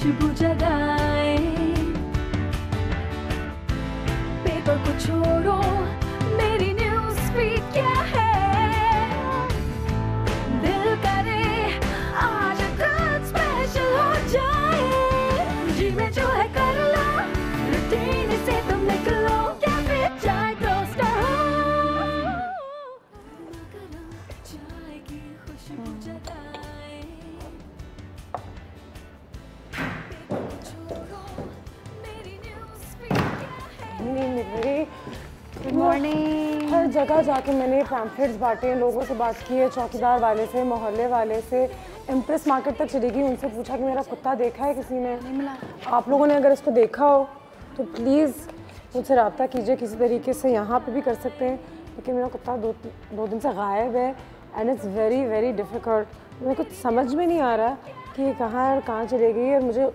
खुशबू जगाए। पेपर को छोड़ो, मेरी न्यूज़ फीड क्या है, दिल करे आज कुछ स्पेशल हो जाए। जी में जो है कर लो, रूटीन से तुम निकलो, कैफे चाय टोस्टर हो, चाय की खुशबू जगाए। पेपर को छोड़ो, मेरी न्यूज़ फीड क्या है। नहीं मिल रही। Good morning. हर जगह जाके मैंने पैम्फलेट्स बांटे, लोगों से बात की है, चौकीदार वाले से, मोहल्ले वाले से, एम्प्रेस मार्केट तक चली गई, उनसे पूछा कि मेरा कुत्ता देखा है किसी ने। नहीं मिला। आप लोगों ने अगर इसको देखा हो तो प्लीज़ मुझसे रब्ता कीजिए किसी तरीके से। यहाँ पे भी कर सकते हैं, लेकिन मेरा कुत्ता दो दिन से गायब है and it's very very difficult. मुझे कुछ समझ में नहीं आ रहा कि ये कहाँ है और कहाँ चली गई है, और मुझे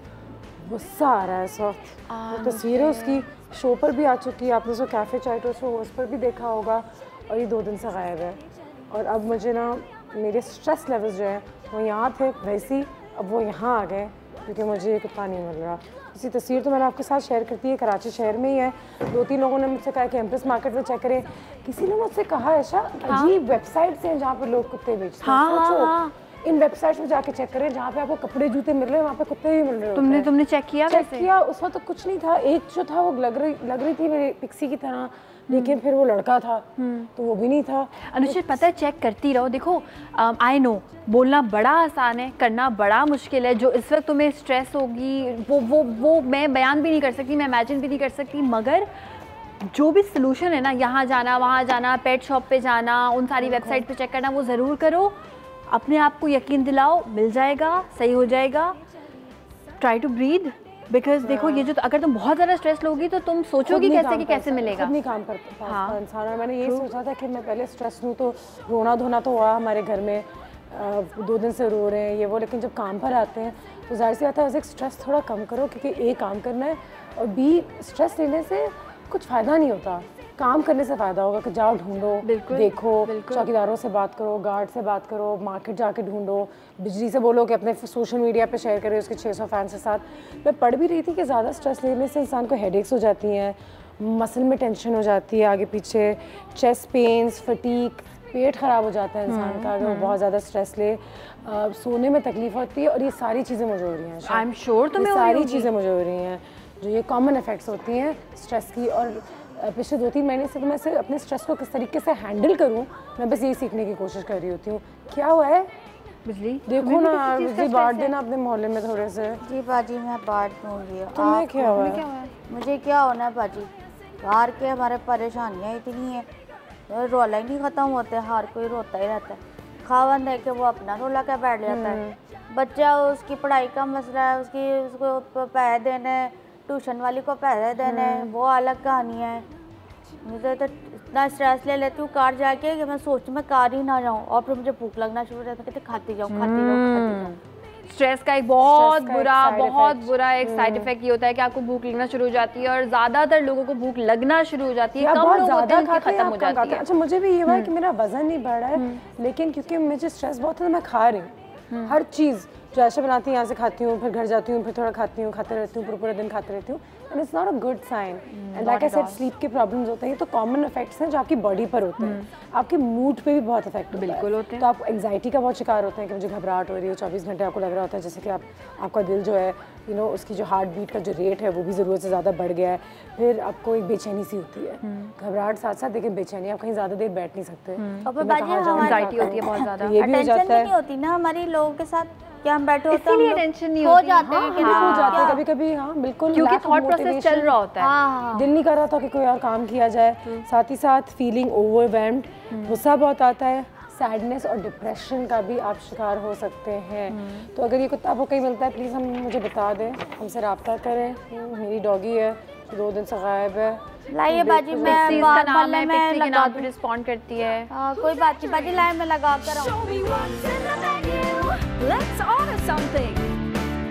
गुस्सा आ रहा है इस वक्त। वो तस्वीरें उसकी शो पर भी आ चुकी है, आपने उसको कैफ़े चाय टोस्ट शो उस पर भी देखा होगा, और ये 2 दिन से गायब है। और अब मुझे ना मेरे स्ट्रेस लेवल्स जो हैं वो यहाँ थे वैसी, अब वो यहाँ आ गए क्योंकि मुझे ये कुत्ता नहीं मिल रहा। इसी तस्वीर तो मैंने आपके साथ शेयर करती है, कराची शहर में ही है। 2-3 लोगों ने मुझसे कहा कि एम्प्रेस मार्केट में चेक करें। किसी ने मुझसे कहा ऐसा अजीब वेबसाइट्स हैं जहाँ पर लोग कुत्ते बेचते हैं। सोचो, इन वेबसाइट्स में जाके चेक करें जहाँ पे आपको कपड़े जूते मिल रहे हैं, वहाँ पे कुत्ते भी मिल रहे हैं। तुमने चेक किया? चेक किया, उस वक्त तो कुछ नहीं था। एक जो था वो लग रही थी मेरी पिक्सी की तरह, लेकिन फिर वो लड़का था तो वो भी नहीं था। अनुचित पता है, चेक करती रहो। देखो आई नो बोलना बड़ा आसान है, करना बड़ा मुश्किल है। जो इस वक्त तुम्हें स्ट्रेस होगी वो मैं बयान भी नहीं कर सकती, मैं इमेजिन भी नहीं कर सकती। मगर जो भी सोल्यूशन है ना, यहाँ जाना वहाँ जाना, पेट शॉप पे जाना, उन सारी वेबसाइट पे चेक करना, वो ज़रूर करो। अपने आप को यकीन दिलाओ, मिल जाएगा, सही हो जाएगा। ट्राई टू ब्रीथ, बिकॉज देखो ये जो अगर तुम बहुत ज़्यादा स्ट्रेस लोगी तो तुम सोचोगी कैसे कि कैसे मिलेगा। खुद नहीं काम कर पाता इंसान। और मैंने यही सोचा था कि मैं पहले स्ट्रेस लूँ तो रोना धोना तो हुआ हमारे घर में, 2 दिन से रो रहे हैं ये वो, लेकिन जब काम पर आते हैं तो जाहिर सी बात है स्ट्रेस थोड़ा कम करो, क्योंकि A काम करना है और B स्ट्रेस लेने से कुछ फ़ायदा नहीं होता, काम करने से फ़ायदा होगा कि जाओ ढूंढो, देखो, चौकीदारों से बात करो, गार्ड से बात करो, मार्केट जाके ढूंढो, बिजली से बोलो कि अपने सोशल मीडिया पे शेयर करें उसके 600 फैंस के साथ। मैं पढ़ भी रही थी कि ज़्यादा स्ट्रेस लेने से इंसान को हेडेक्स हो जाती हैं, मसल में टेंशन हो जाती है आगे पीछे, चेस्ट पेन्स, फटीक, पेट ख़राब हो जाता है इंसान का अगर वो बहुत ज़्यादा स्ट्रेस ले, सोने में तकलीफ होती है। और ये सारी चीज़ें मुझे हो रही हैं। आई एम श्योर तुम्हें सारी चीज़ें मुझे हो रही हैं जो ये कॉमन इफ़ेक्ट्स होती हैं स्ट्रेस की। और पिछले 2-3 महीने से तो मैं सिर्फ अपने स्ट्रेस को किस तरीके से हैंडल करूं, मैं बस यही सीखने की कोशिश कर रही होती हूँ। क्या हुआ है बिजली? देखो ना बिजली बांट देना अपने मोहल्ले में थोड़े से। जी बाजी मैं बांट दूँगी। तुम्हें क्या हुआ है? मुझे क्या होना है बाजी, हार के हमारे परेशानियाँ इतनी हैं, रोला ही नहीं ख़त्म होता है, हर कोई रोता ही रहता है। खावन दे के वो अपना रोला के बैठ जाता है। बच्चा उसकी पढ़ाई का मसला है, उसको पैसे देने, ट्यूशन वाली को पैसे देने, वो अलग कहानी है। मुझे तो इतना स्ट्रेस ले लेती हूँ कार जाके कि मैं सोचती मैं कार ही ना जाऊँ, और फिर मुझे भूख लगना शुरू हो जाती है, कहते खाती जाऊँ। स्ट्रेस का एक बहुत बुरा एक साइड इफेक्ट ये होता है कि आपको भूख लगना शुरू हो जाती है, और ज़्यादातर लोगों को भूख लगना शुरू हो जाती है, कम लोग होते हैं उनकी खत्म हो जाती है। अच्छा मुझे भी ये हुआ है कि मेरा वजन नहीं बढ़ रहा है, लेकिन क्योंकि मुझे स्ट्रेस बहुत है तो मैं खा रही हूँ हर चीज़ जो ऐसे बनाती हूँ, यहाँ से खाती हूँ, फिर घर जाती हूँ, फिर थोड़ा खाती हूँ, खाते रहती हूँ, पूरे दिन खाते रहती हूँ, and it's not a good sign. And like I said sleep के प्रॉब्लम्स होते हैं, ये तो कॉमन इफेक्ट्स हैं जो आपकी बॉडी पर होते हैं, आपके मूड पे भी बहुत इफेक्ट होता है। तो आप एंग्जाइटी का बहुत शिकार होते हैं कि मुझे घबराहट हो रही है, 24 घंटे आपको लग रहा होता है जैसे कि आपका दिल जो है उसकी जो हार्ट बीट का जो रेट है वो भी ज़रूरत से ज़्यादा बढ़ गया है। फिर आपको एक बेचैनी सी होती है, घबराहट साथ साथ लेकिन बेचैनी, आप कहीं ज़्यादा देर बैठ नहीं सकते, एंग्जाइटी होती है बहुत ज़्यादा, ये भी हो जाता है। नहीं होती ना हमारी लोगों के साथ कि हम बैठे होते हैं, टेंशन नहीं हो होती, जाते हैं कि हो जाते हैं कभी-कभी। हाँ बिल्कुल, क्योंकि थॉट प्रोसेस चल रहा होता है। हाँ। दिल नहीं कर रहा था कि कोई और काम किया जाए, साथ ही साथ फीलिंग ओवरवेल्म्ड, गुस्सा बहुत आता है, सैडनेस और डिप्रेशन का भी आप शिकार हो सकते हैं। तो अगर ये कुत्ता आपको कहीं मिलता है प्लीज़ मुझे बता दें, हमसे रब्ता करें। मेरी डॉगी है 2 दिन से गायब है। लाइए बाजी, मैं बात मोहल्ले में लगा रिस्पॉन्ड करती है। कोई बात नहीं बाजी, लाइन में लगा कर Show me what's in the menu. Let's order something.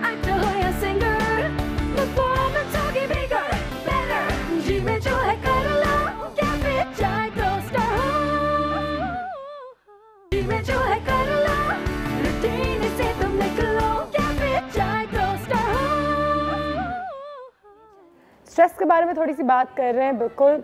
Actor हो या singer, performance होगी bigger, better. जी में जो है कर लो, कैफे चाय टोस्टर हो। जी में जो है कर लो, रूटीन से तुम निकलो, कैफे चाय टोस्टर हो। के बारे में थोड़ी सी बात कर रहे हैं। बिल्कुल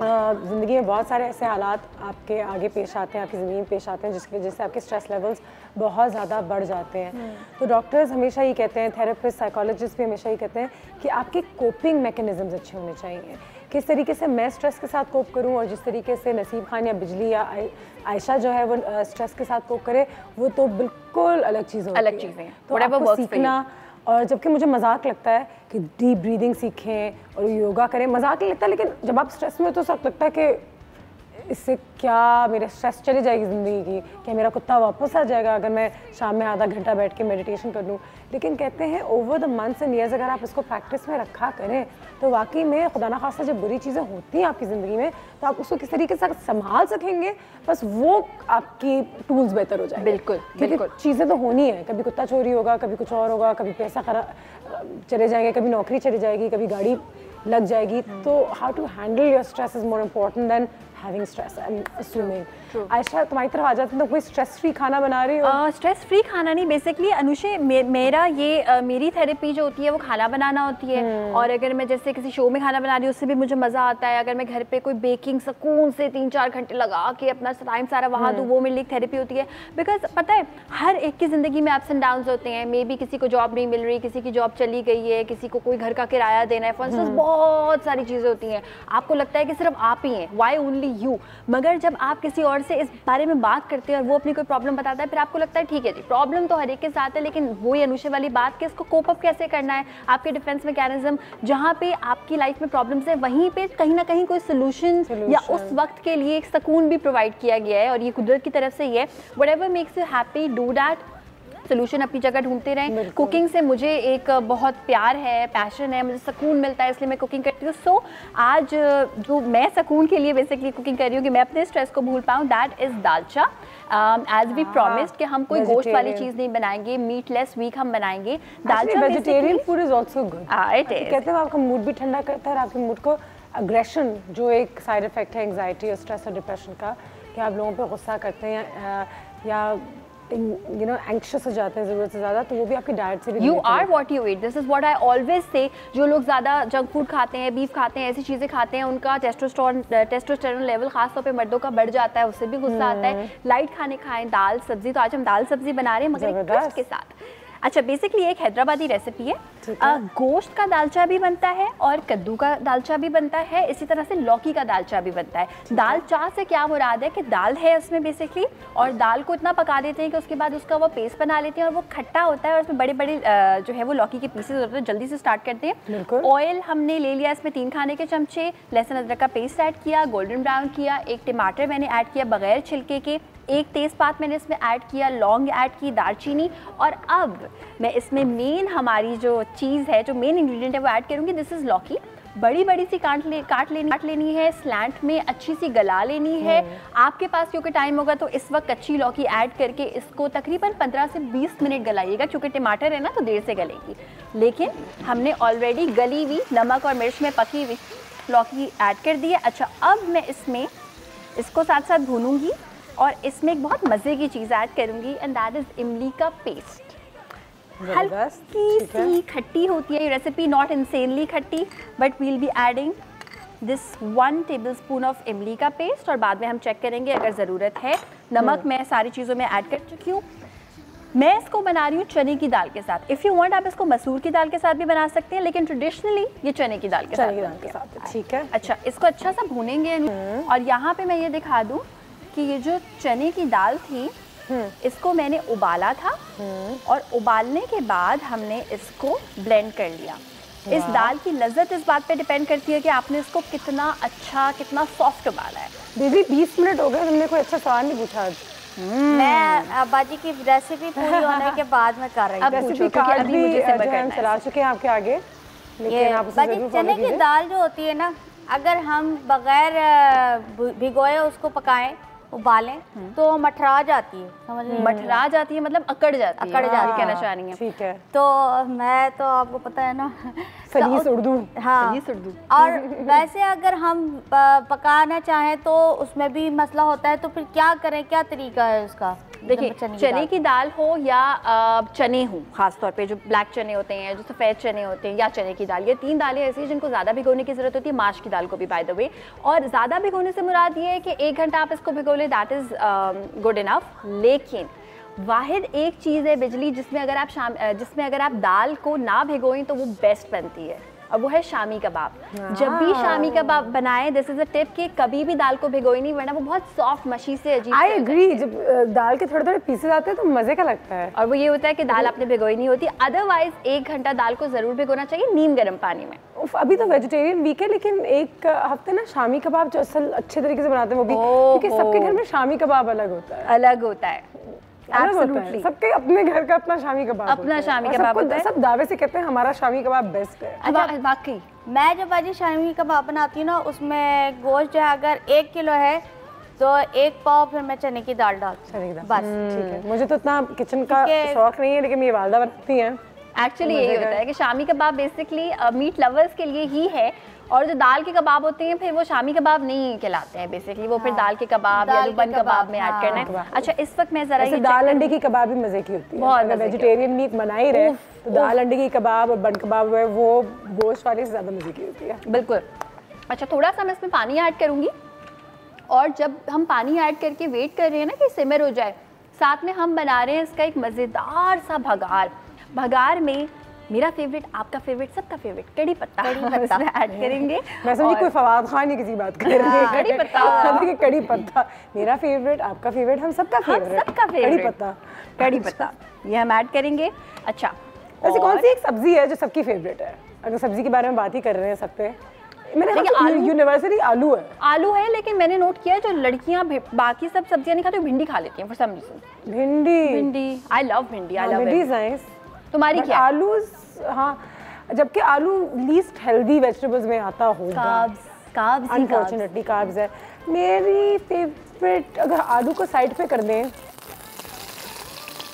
ज़िंदगी में बहुत सारे ऐसे हालात आपके आगे पेश आते हैं, आपकी ज़िंदगी में पेश आते हैं, जिसकी वजह से आपके स्ट्रेस लेवल्स बहुत ज़्यादा बढ़ जाते हैं। तो डॉक्टर्स हमेशा ये कहते हैं, थेरेपिस्ट, साइकोलॉजिस्ट भी हमेशा ये कहते हैं कि आपके कोपिंग मैकेनिज़म्स अच्छे होने चाहिए। किस तरीके से मैं स्ट्रेस के साथ कोप करूं और जिस तरीके से नसीब खान या बिजली या आयशा जो है वो स्ट्रेस के साथ कोप करे, वो तो बिल्कुल अलग चीज़ होती है। अलग चीज़ें हैं। तो आपको सीखना, और जबकि मुझे मजाक लगता है कि डीप ब्रीदिंग सीखें और योगा करें, मजाक नहीं लगता, लेकिन जब आप स्ट्रेस में हो तो सब लगता है कि इससे क्या मेरे स्ट्रेस चली जाएगी ज़िंदगी की, क्या मेरा कुत्ता वापस आ जाएगा अगर मैं शाम में आधा घंटा बैठ के मेडिटेशन कर लूँ। लेकिन कहते हैं over the months and years अगर आप इसको प्रैक्टिस में रखा करें तो वाकई में खुदा ना खास्ता जब बुरी चीज़ें होती हैं आपकी ज़िंदगी में तो आप उसको किस तरीके से संभाल सकेंगे, बस वो आपकी टूल्स बेहतर हो जाएंगे। बिल्कुल, क्योंकि चीज़ें तो होनी है, कभी कुत्ता चोरी होगा, कभी कुछ और होगा, कभी पैसा खराब चले जाएंगे, कभी नौकरी चली जाएगी, कभी गाड़ी लग जाएगी। तो how to handle your stress is more important than having stress. I am assuming Ayesha तुम्हारी तरफ आ जाती है तो कोई स्ट्रेस फ्री खाना बना रही हो? स्ट्रेस फ्री खाना नहीं, बेसिकली अनुषे मेरा ये मेरी थेरेपी जो होती है वो खाना बनाना होती है। और अगर मैं जैसे किसी शो में खाना बना रही हूँ उससे भी मुझे मज़ा आता है। अगर मैं घर पे कोई बेकिंग सुकून से 3-4 घंटे लगा के अपना टाइम सारा वहाँ दूँ, वो मेरे लिए थेरेपी होती है। बिकॉज पता है हर एक की ज़िंदगी में अप्स एंड डाउन्स होते हैं। मे बी किसी को जॉब नहीं मिल रही, किसी की जॉब चली गई है, किसी को कोई घर का किराया देना है, फॉर इंस्टेंस बहुत सारी चीज़ें होती हैं। आपको लगता है कि सिर्फ आप ही हैं, वाई ओनली यू। मगर जब आप किसी और से इस बारे में बात करते हैं और वो अपनी कोई प्रॉब्लम बताता है, फिर आपको लगता है ठीक है जी, प्रॉब्लम तो हर एक के साथ है, लेकिन वही अनुषे वाली बात कि इसको कोप अप कैसे करना है। आपके डिफेंस मैकेनिज्म जहाँ पे आपकी लाइफ में प्रॉब्लम्स है वहीं पे कहीं ना कहीं कोई सोल्यूशन या उस वक्त के लिए एक सुकून भी प्रोवाइड किया गया है। और ये कुदरत की तरफ से ही है। Whatever makes you happy do that. Solution अपनी जगह ढूंढते रहें। कुकिंग से मुझे एक बहुत प्यार है, पैशन है, मुझे सुकून मिलता है, इसलिए मैं कुकिंग करती हूँ। सो आज जो मैं सुकून के लिए बेसिकली कुकिंग कर रही हूँ कि मैं अपने स्ट्रेस को भूल पाऊँ, that is dalcha. As we promised कि हम कोई गोश्त वाली चीज़ नहीं बनाएंगे, मीटलेस वीक हम बनाएंगे। Dalcha vegetarian food is also good. It is, कहते हैं आपका मूड भी ठंडा करता है और आपके मूड को अग्रेशन जो एक साइड इफेक्ट है एंग्जाइटी और स्ट्रेस और डिप्रेशन का, कि आप लोगों पे गुस्सा करते हैं या यू नो एंग्शियस हो जाते हैं ज़रूरत से ज़्यादा, तो वो भी आपकी डाइट से भी। You are what you eat, this is what I always say. जो लोग ज़्यादा जंक फूड खाते हैं, बीफ खाते हैं, ऐसी चीज़ें खाते हैं, उनका टेस्टोस्टेरोन लेवल खासतौर पे मर्दों का बढ़ जाता है, उससे भी गुस्सा आता है। लाइट खाने खाएं, दाल सब्जी। तो आज हम दाल सब्जी बना रहे हैं मगर एक ट्विस्ट के साथ। अच्छा, बेसिकली एक हैदराबादी रेसिपी है। गोश्त का दालचा भी बनता है और कद्दू का दालचा भी बनता है, इसी तरह से लौकी का दालचा भी बनता है। दालचा से क्या मुराद है कि दाल है उसमें बेसिकली, और दाल को इतना पका देते हैं कि उसके बाद उसका वो पेस्ट बना लेते हैं और वो खट्टा होता है और उसमें बड़े बड़े जो है वो लौकी के पीसेस होते हैं। जल्दी से स्टार्ट करते हैं। ऑयल हमने ले लिया, इसमें 3 खाने के चमचे लहसुन अदरक का पेस्ट ऐड किया, गोल्डन ब्राउन किया। एक टमाटर मैंने ऐड किया बगैर छिलके के, एक तेज़पात मैंने इसमें ऐड किया, लौंग ऐड की, दालचीनी। और अब मैं इसमें मेन हमारी जो चीज़ है, जो मेन इंग्रेडिएंट है वो ऐड करूँगी। दिस इज़ लौकी। बड़ी बड़ी सी काट लेनी है, स्लैंट में अच्छी सी गला लेनी है। आपके पास क्योंकि टाइम होगा तो इस वक्त कच्ची लौकी ऐड करके इसको तकरीबन 15 से 20 मिनट गलाइएगा, क्योंकि टमाटर है ना तो देर से गलेगी। लेकिन हमने ऑलरेडी गली हुई नमक और मिर्च में पकी हुई लौकी ऐड कर दी है। अच्छा, अब मैं इसमें इसको साथ साथ भूनूंगी और इसमें एक बहुत मज़े की चीज़ ऐड करूँगी, एंड दैट इज़ इमली का पेस्ट। हल्की सी खट्टी होती है ये रेसिपी, नॉट इंसेनली खट्टी, but we'll be adding this 1 tablespoon of इमली का पेस्ट। और बाद में हम चेक करेंगे अगर ज़रूरत है। नमक मैं सारी चीज़ों में ऐड कर चुकी हूँ। मैं इसको बना रही हूँ चने की दाल के साथ। इफ़ यू वांट आप इसको मसूर की दाल के साथ भी बना सकते हैं, लेकिन ट्रेडिशनली ये चने की दाल के साथ। ठीक है। अच्छा, इसको अच्छा सा भूनेंगे। और यहाँ पे मैं ये दिखा दूँ कि ये जो चने की दाल थी इसको मैंने उबाला था और उबालने के बाद हमने इसको ब्लेंड कर लिया। इस दाल की लज्जत इस बात पे डिपेंड करती है कि आपने इसको कितना अच्छा, कितना सॉफ्ट उबाला है। दीदी 20 मिनट हो गए, तुमने कोई अच्छा सवाल नहीं पूछा आज। मैं बाजी की रेसिपी पूरी होने के बाद में कर रही हूँ। रेसिपी कार्ड भी हम चला चुके हैं आपके आगे, लेकिन आप उसे जरूर चने की दाल जो होती है ना, अगर हम बगैर भिगोए उसको पकाएं, उबालें तो मठरा जाती है, समझ लीजिए। मठरा जाती है मतलब अकड़ जाती है, कहना चाह रही हैं। ठीक है। तो मैं तो आपको पता है ना सलीस उर्दू। हाँ, सलीस उर्दू। और वैसे अगर हम पकाना चाहें तो उसमें भी मसला होता है, तो फिर क्या करें, क्या तरीका है उसका? देखिए चने की दाल हो या चने हो, खास तौर पे जो ब्लैक चने होते हैं, जो सफ़ेद चने होते हैं, या चने की दाल, ये 3 दालें ऐसी हैं जिनको ज़्यादा भिगोने की ज़रूरत होती है। माश की दाल को भी बाय द वे, और ज़्यादा भिगोने से मुराद ये है कि 1 घंटा आप इसको भिगो लें, दैट इज़ गुड इनफ। लेकिन वाहिद एक चीज़ है बिजली जिसमें अगर आप दाल को ना भिगोएं तो वो बेस्ट बनती है, और वो है शामी कबाब। जब भी शामी कबाब बनाए, दिस इज अ टिप कि कभी भी दाल को भिगोई नहीं, वरना वो बहुत सॉफ्ट मशी से अजीब। आई एग्री, जब दाल के थोड़े थोड़े पीसेस आते हैं तो मजे का लगता है। और वो ये होता है कि दाल आपने भिगोई नहीं होती। अदरवाइज 1 घंटा दाल को जरूर भिगोना चाहिए नीम गर्म पानी में। अभी तो वेजिटेरियन वीक है, लेकिन एक हफ्ते ना शामी कबाब जो असल अच्छे तरीके से बनाते हैं वो भी, क्योंकि सबके घर में शामी कबाब अलग होता है। Absolutely. सबके अपने घर का अपना शामी कबाब अपना शामी कबाब होता है। सब दावे से कहते हैं हमारा शामी कबाब बेस्ट है। अच्छा, वाकई मैं जब बाजी शामी कबाब बनाती हूँ ना, उसमें गोश्त जो है अगर 1 किलो है तो 1 पाव फिर मैं चने की दाल डालती हूँ, बस। ठीक है, मुझे तो इतना किचन का शौक नहीं है, लेकिन मेरी वालदा बनाती हैं। एक्चुअली यही होता है कि shami kebab basically meet lovers के लिए ही है, और जो दाल के कबाब होते हैं फिर वो शामी कबाब नहीं कहलाते हैं बेसिकली, वो फिर दाल के कबाब या जो बन कबाब में ऐड करना है। अच्छा, इस वक्त मैं जरा ये दाल अंडे की कबाब भी मजे की होती है। अगर वेजिटेरियन मीट बना ही रहे तो दाल अंडे की कबाब और बन कबाब है वो गोश्त वाले से ज़्यादा मजे की होती है। बिल्कुल। अच्छा, थोड़ा सा मैं इसमें पानी ऐड करूँगी, और जब हम पानी ऐड करके वेट कर रहे हैं ना कि सिमर हो जाए, साथ में हम बना रहे हैं इसका एक मज़ेदार सा भगार में मेरा फेवरेट, आपका फेवरेट, सबका फेवरेट कड़ी पत्ता ऐड करेंगे। मैं समझी कोई फवाद खान ही किसी बात कर रही है। कड़ी पत्ता, कड़ी पत्ता मेरा फेवरेट, आपका फेवरेट, हम सबका फेवरेट कड़ी पत्ता ये हम ऐड करेंगे। अच्छा, वैसे कौन सी एक सब्जी है जो सबकी फेवरेट है? अगर सब्जी के बारे में बात ही कर रहे हैं सब पे, मैंने यूनिवर्सली आलू है, लेकिन मैंने नोट किया है जो लड़कियां बाकी सब सब्जियां नहीं खाती, भिंडी खा लेती हैं फॉर सम रीजन। भिंडी आई लव भिंडी, आई लव इट। तुम्हारी क्या? आलू, हाँ, जबकि आलू लीस्ट हेल्दी वेजिटेबल्स में आता होगा। कार्ब्स अनफॉर्चुनेटली कार्ब्स है। मेरी फेवरेट, अगर आलू को साइड पे कर दें,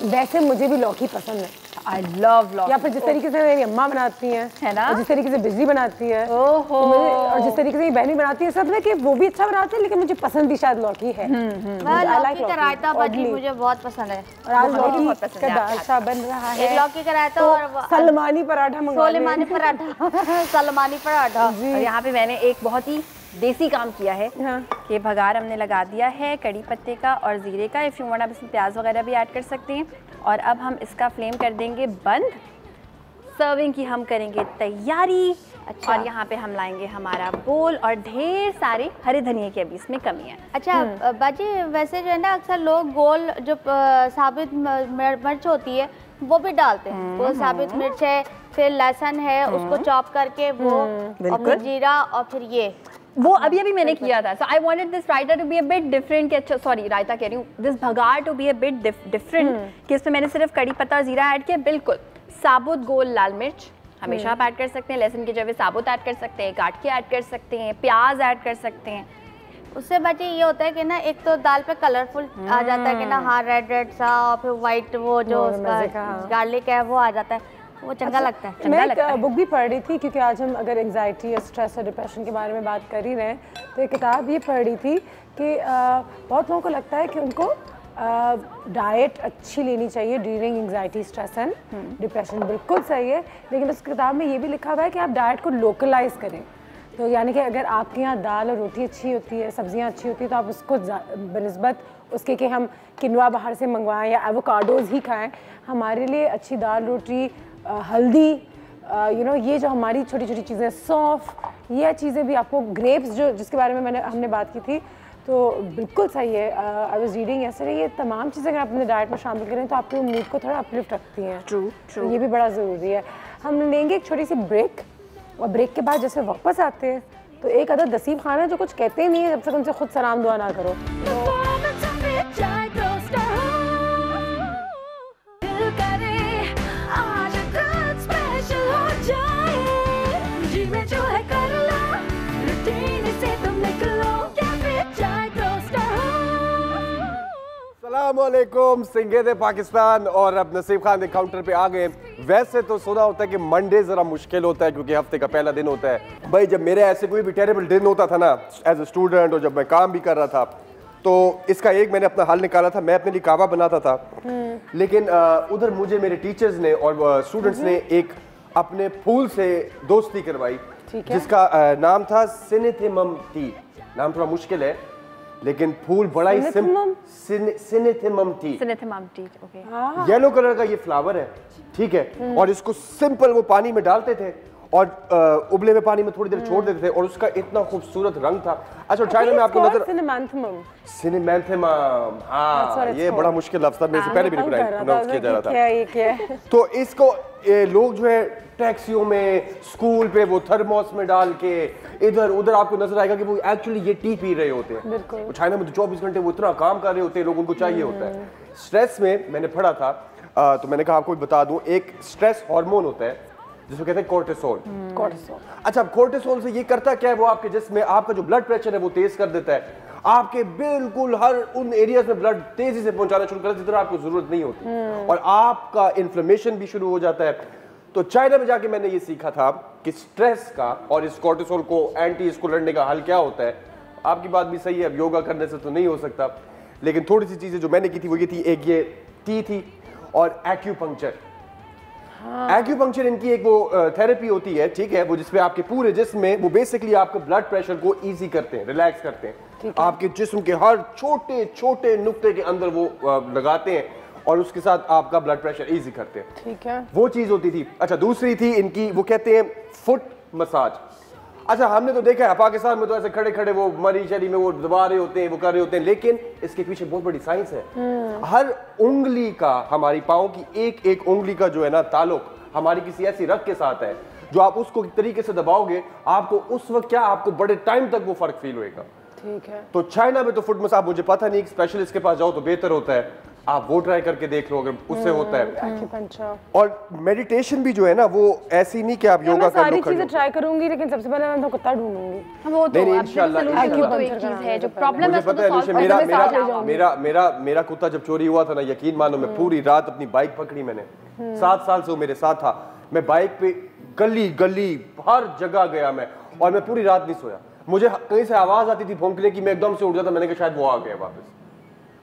वैसे मुझे भी लौकी पसंद है। आई लव लौकी, या फिर जिस तरीके से मेरी अम्मा बनाती हैं, है ना, जिस तरीके से बिजली बनाती है, और जिस तरीके से मेरी बहनी बनाती है, सब में कि वो भी अच्छा बनाते हैं, लेकिन मुझे पसंद भी शायद लौकी है। लौकी का रायता बाजी मुझे बहुत पसंद है, और आज लौकी का दाल बन रहा है। एक लौकी का रायता और सलमानी पराठा सलमानी पराठा। और यहाँ पे मैंने एक बहुत ही देसी काम किया है कि भगार हमने लगा दिया है कड़ी पत्ते का और जीरे का। इफ़ यू वांट आप इसमें प्याज वगैरह भी ऐड कर सकते हैं। और अब हम इसका फ्लेम कर देंगे बंद। सर्विंग की हम करेंगे तैयारी। अच्छा। और यहाँ पे हम लाएंगे हमारा बोल और ढेर सारे हरे धनिया की अभी इसमें कमी है। अच्छा बाजी, वैसे जो है ना अक्सर लोग गोल जो साबित मिर्च होती है वो भी डालते हैं। वो साबित मिर्च है, फिर लहसुन है, उसको चॉप करके वो, और फिर जीरा, और फिर ये वो अभी मैंने किया था। So I wanted this raita to be a bit different. अच्छा सॉरी, रायता कह रही हूँ, this baghar to be a bit different कि इसमें मैंने सिर्फ कड़ी पत्ता और जीरा ऐड किया। बिल्कुल साबुत गोल लाल मिर्च हमेशा आप ऐड कर सकते हैं, लहसुन की जगह साबुत ऐड कर सकते हैं, काट के ऐड कर सकते हैं, प्याज ऐड कर सकते हैं। उससे बच्चे ये होता है कि ना एक तो दाल पे कलरफुल आ जाता है कि ना, हाँ रेड सा, और फिर वाइट वो जो उसका गार्लिक है वो आ जाता है, वो चंगा लगता है। मैं एक बुक भी पढ़ रही थी, क्योंकि आज हम अगर एंजाइटी या स्ट्रेस और डिप्रेशन के बारे में बात कर ही रहे हैं, तो एक किताब ये पढ़ रही थी कि बहुत लोगों को लगता है कि उनको डाइट अच्छी लेनी चाहिए during anxiety, stress and depression. बिल्कुल सही है, लेकिन उस किताब में ये भी लिखा हुआ है कि आप डाइट को लोकलाइज करें। तो यानी कि अगर आपके यहाँ दाल और रोटी अच्छी होती है, सब्जियाँ अच्छी होती है, तो आप उसको बनिस्बत उसके कि हम किनवा बाहर से मंगवाएं या एवोकाडोज़ ही खाएं, हमारे लिए अच्छी दाल रोटी, हल्दी, ये जो हमारी छोटी छोटी चीज़ें, सौंफ, ये चीज़ें भी आपको, ग्रेप्स जो जिसके बारे में हमने बात की थी, तो बिल्कुल सही है। आई वाज रीडिंग यस्टरडे, ये तमाम चीज़ें अगर आप अपने डाइट में शामिल करें तो आपके मूड को थोड़ा अपलिफ्ट रखती हैं। ट्रू। तो ये भी बड़ा ज़रूरी है। हम लेंगे एक छोटी सी ब्रेक, और ब्रेक के बाद जैसे वापस आते हैं तो एक अदद नसीब खान है जो कुछ कहते ही नहीं है जब तक उनसे खुद सलाम दुआ ना करो। अस्सलामुअलैकुम, सिंगेदे पाकिस्तान। और अब नसीब खान के काउंटर पे आ गए। वैसे तो सुना होता है कि मंडे ज़रा मुश्किल होता है क्योंकि हफ्ते का पहला दिन होता है। भाई जब मेरे ऐसे कोई भी टेरेबल दिन होता था ना एज ए स्टूडेंट, और जब मैं काम भी कर रहा था, तो इसका एक मैंने अपना हल निकाला था। मैं अपने लिए कावा बनाता था, लेकिन उधर मुझे मेरे टीचर्स ने और स्टूडेंट्स ने एक अपने फूल से दोस्ती करवाई, जिसका नाम था सिनेथेमम टी। नाम थोड़ा मुश्किल है, लेकिन फूल बड़ा ही सिनेथेमम टी। ओके। येलो कलर का ये फ्लावर है, ठीक है। और इसको सिंपल वो पानी में डालते थे और उबले हुए पानी में थोड़ी देर छोड़ देते थे और उसका इतना खूबसूरत रंग था। अच्छा, चाइना में आपको नजर सिनेमैंथेमम, हाँ ये बड़ा मुश्किल लफ्ज़ था, मेरे से पहले भी नहीं प्रोनाउंस किया जा रहा था। तो इसको लोग जो है टैक्सियों में, स्कूल पे वो थर्मोस में डाल के इधर उधर आपको नजर आएगा कि वो एक्चुअली ये टी पी रहे होते हैं। तो चाइना में तो 24 घंटे वो इतना काम कर रहे होते हैं, लोग उनको चाहिए होता है। स्ट्रेस में मैंने पढ़ा था, तो मैंने कहा आपको बता दूं, एक स्ट्रेस हार्मोन होता है जिसको कहते हैं कोर्टिसोल। अच्छा, कोर्टिसोल से ये करता क्या है, वो आपके जिस्म में आपका जो ब्लड प्रेशर है वो तेज कर देता है, आपके बिल्कुल हर उन एरियाज में ब्लड तेजी से पहुंचाना शुरू कर देता है जिधर आपको जरूरत नहीं होती, और आपका इन्फ्लेमेशन भी शुरू हो जाता है। तो चाइना में जाके मैंने ये सीखा था कि स्ट्रेस का और इस कोर्टिसोल को इसको लड़ने का हल क्या होता है। आपकी बात भी सही है, अब योगा करने से तो नहीं हो सकता, लेकिन थोड़ी सी चीजें जो मैंने की थी वो ये थी, एक ये टी थी और एक्यूपंक्चर। एक्यूपंक्चर इनकी एक वो थेरेपी होती है, ठीक है, वो जिसमें आपके पूरे जिस्म में वो बेसिकली आपके ब्लड प्रेशर को इजी करते हैं, रिलैक्स करते हैं, आपके जिस्म के हर छोटे छोटे नुक्ते के अंदर वो लगाते हैं और उसके साथ आपका ब्लड प्रेशर इजी करते हैं, ठीक है। वो चीज होती थी। अच्छा, दूसरी थी इनकी, वो कहते हैं फुट मसाज। अच्छा, हमने तो देखा है पाकिस्तान में तो ऐसे खड़े खड़े वो मरी शरी में वो दबा रहे होते हैं, वो कर रहे होते हैं, लेकिन इसके पीछे बहुत बड़ी साइंस है। हर उंगली का, हमारी पाँव की एक एक उंगली का जो है ना ताल्लुक हमारी किसी ऐसी रग के साथ है, जो आप उसको तरीके से दबाओगे आपको उस वक्त क्या, आपको बड़े टाइम तक वो फर्क फील होएगा। ठीक है। तो चाइना में तो फुट मसाज मुझे पता नहीं, स्पेशलिस्ट के पास जाओ तो बेहतर होता है, आप वो ट्राई करके देख लो अगर उससे होता है। और मेडिटेशन भी जो है ना, वो ऐसी नहीं कि आप योगा कर लो, सारी चीजें ट्राई करूंगी, लेकिन सबसे पहले मैं तो कुत्ता ढूंढूंगी। वो तो इंशाल्लाह तो एक चीज है जो प्रॉब्लम है, मुझे पता है, मेरा कुत्ता जब चोरी हुआ था ना, यकीन मानो मैं पूरी रात अपनी बाइक पकड़ी, मैंने 7 साल से वो मेरे साथ था, मैं बाइक पे गली गली हर जगह गया मैं, और मैं पूरी रात नहीं सोया। मुझे कहीं से आवाज आती थी भौंकने की, मैं एकदम से उठ जाता, मैंने कहा शायद वो आ गया वापस।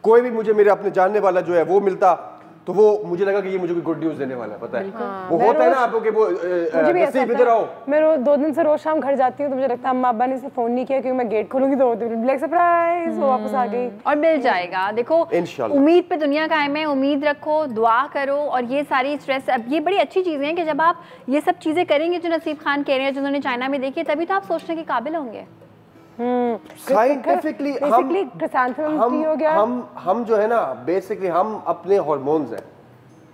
कोई भी मुझे मेरे अपने जानने वाला जो है वो मिलता तो वो मुझे लगा कि ये मुझे कोई गुड न्यूज देने वाला है, पता है। वो होता है ना आपको कि वो नसीब इधर आओ। मैं 2 दिन से रोज शाम घर जाती हूँ तो मुझे लगता है अम्मा अब्बा ने इसे फोन नहीं किया, क्योंकि मैं गेट खोलूंगी तो ब्लैक सरप्राइज वो वापस आ गई। और मिल जाएगा, देखो उम्मीद पे दुनिया कायम है, उम्मीद रखो, दुआ करो, और ये सारी स्ट्रेस, अब ये बड़ी अच्छी चीजें हैं कि जब आप ये सब चीजें करेंगे जो नसीब खान कह रहे हैं, जिन्होंने चाइना में देखी, तभी तो आप सोचने के काबिल होंगे। साइंटिफिकली हम जो है ना, बेसिकली हम अपने हार्मोन्स हैं,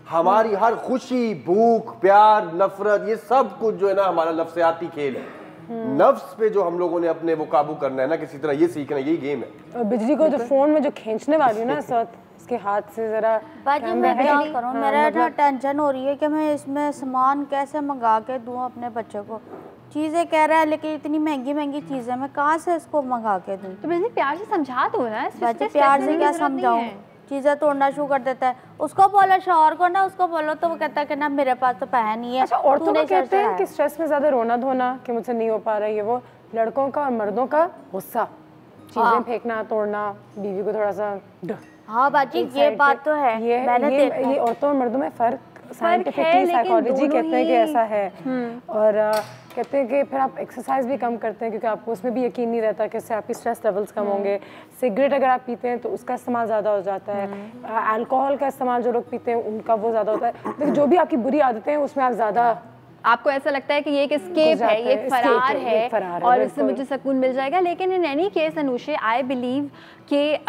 हमारी हर खुशी, भूख, प्यार, नफरत, ये सब कुछ जो है ना हमारा नफ्सियाती खेल है। नफ्स पे जो हम लोगों ने अपने वो काबू करना है ना, किसी तरह ये सीखना, यही गेम है। और बिजली को जो फोन में जो खींचने वाली हूँ ना इस वक्त, इसके हाथ से जरा बाजी मैं क्या करूँ, मेरा ना टेंशन हो रही है कि मैं इसमें सामान कैसे मंगा के दूँ अपने बच्चे को। चीज़ें कह रहा है लेकिन इतनी महंगी महंगी चीज़ें मैं कहाँ से इसको मंगा के दूँ। तो बिजली प्यार से समझा दो ना, प्यार से क्या समझाऊँ, चीज़ें तोड़ना शुरू कर देता है। उसको बोलो शौहर को ना, उसको बोलो तो वो कहता है कि ना मेरे पास तो पैसा नहीं है। अच्छा, औरतों को कहते हैं कि स्ट्रेस में ज़्यादा रोना धोना कि मुझसे नहीं हो पा रहा है, ये वो लड़कों का और मर्दों का गुस्सा, चीज़ें फेंकना, तोड़ना, बीवी को थोड़ा सा। हाँ बाजी ये बात तो है, ये औरतों और मर्दों में फ़र्क साइंटिफिकली साइकोलॉजी कहते हैं कि ऐसा है। और कहते हैं कि फिर आप एक्सरसाइज भी कम करते हैं क्योंकि आपको उसमें भी यकीन नहीं रहता कि इससे आपकी स्ट्रेस लेवल्स कम होंगे। सिगरेट अगर आप पीते हैं तो उसका इस्तेमाल ज़्यादा हो जाता है। अल्कोहल का इस्तेमाल जो लोग पीते हैं उनका वो ज़्यादा होता है। लेकिन जो भी आपकी बुरी आदतें हैं उसमें आप ज़्यादा, आपको ऐसा लगता है कि ये एक एस्केप है, ये एक फरार है और इससे मुझे सुकून मिल जाएगा। लेकिन in any case Anushe, I believe कि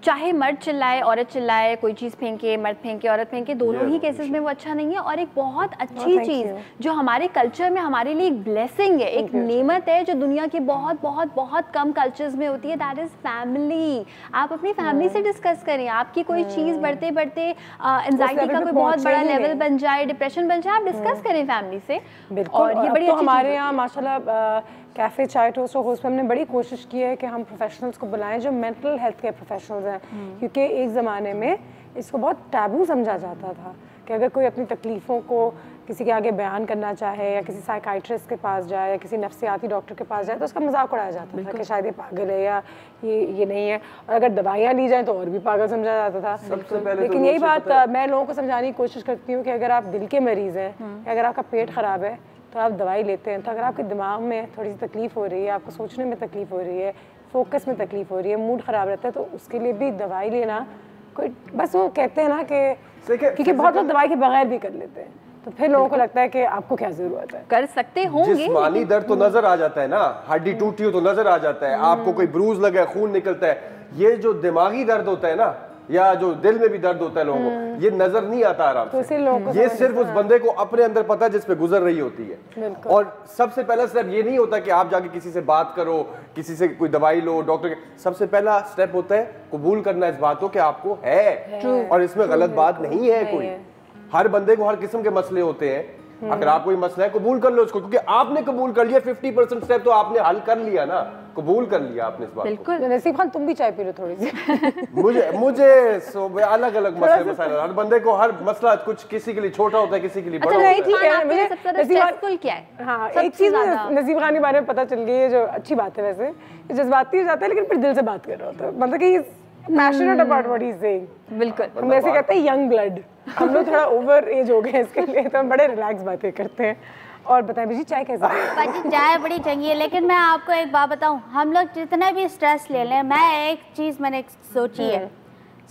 चाहे मर्द चिल्लाए, औरत चिल्लाए, कोई चीज़ फेंके, मर्द फेंके, औरत फेंके, दोनों ही केसेस में वो अच्छा नहीं है। और एक बहुत अच्छी चीज़ जो हमारे कल्चर में हमारे लिए एक ब्लेसिंग है, एक नेमत है जो दुनिया की बहुत बहुत बहुत कम कल्चर्स में होती है, दैट इज़ फैमिली। आप अपनी फैमिली से डिस्कस करें। आपकी कोई चीज़ बढ़ते बढ़ते एंजाइटी का कोई बहुत बड़ा लेवल बन जाए, डिप्रेशन बन जाए, आप डिस्कस करें फैमिली से। और ये बड़ी हमारे यहाँ माशाल्लाह कैफ़े चाय टोस्ट और होस्ट पे हमने बड़ी कोशिश की है कि हम प्रोफेशनल्स को बुलाएं जो मेंटल हेल्थ के प्रोफेशनल्स हैं, क्योंकि एक ज़माने में इसको बहुत टैबू समझा जाता था कि अगर कोई अपनी तकलीफ़ों को किसी के आगे बयान करना चाहे या किसी साइकाइट्रिस्ट के पास जाए या किसी नफ्सियाती डॉक्टर के पास जाए तो उसका मजाक उड़ाया जाता था कि शायद ये पागल है या ये नहीं है, और अगर दवाइयाँ ली जाएँ तो और भी पागल समझा जाता था। सबसे पहले लेकिन यही बात मैं लोगों को समझाने की कोशिश करती हूँ कि अगर आप दिल के मरीज़ हैं या अगर आपका पेट ख़राब है तो आप दवाई लेते हैं, तो अगर आपके दिमाग में थोड़ी सी तकलीफ़ हो रही है, आपको सोचने में तकलीफ़ हो रही है, फोकस में तकलीफ़ हो रही है, मूड ख़राब रहता है, तो उसके लिए भी दवाई लेना कोई, बस वो कहते हैं ना कि क्योंकि बहुत लोग दवाई के बगैर भी कर लेते हैं, तो फिर लोगों को लगता है कि आपको क्या ज़रूरत है। कर सकते होंगे, जिस्मानी दर्द तो नजर आ जाता है ना, हड्डी टूटी हो तो नजर आ जाता है, आपको कोई ब्रूज लगा है, खून निकलता है। ये जो दिमागी दर्द होता है ना, या जो दिल में भी दर्द होता है लोगों को, ये नजर नहीं आता आराम से। ये सिर्फ उस बंदे को अपने अंदर पता है जिस पे गुजर रही होती है। और सबसे पहला स्टेप ये नहीं होता कि आप जाके किसी से बात करो, किसी से कोई दवाई लो, डॉक्टर के। सबसे पहला स्टेप होता है कबूल करना इस बात को कि आपको है, और इसमें गलत बात नहीं है कोई। हर बंदे को हर किस्म के मसले होते हैं, अगर आप कोई मसला है कबूल कर लो उसको, क्योंकि आपने कबूल कर लिया 50% स्टेप तो आपने हल कर लिया ना, कबूल कर लिया आपने इस बात को। बिल्कुल। नसीब खान तुम भी चाय पी लो थोड़ी सी। मुझे अलग अलग मसले मसाइल, हर बंदे को हर मसला कुछ किसी के लिए छोटा होता है, किसी के लिए बड़ा होता है। ठीक है, मुझे सबसे ज्यादा स्ट्रेसफुल क्या है? हाँ, एक चीज नसीब खान के बारे में पता चल गई है जो अच्छी बात है, वैसे जज्बाती हो जाता है लेकिन फिर दिल से बात कर रहा होता है, मतलब कि passionate about what he is saying. बिल्कुल, हम ऐसे कहते हैं यंग ब्लड, हम लोग थोड़ा ओवर एज हो गए इसके लिए, तो हम बड़े रिलैक्स बातें करते हैं। और बताएं बीजी चाय कैसे? पाजी चाय बड़ी चंगी है, लेकिन मैं आपको एक बात बताऊं, हम लोग जितना भी स्ट्रेस ले लें, मैं एक चीज़ मैंने सोची है,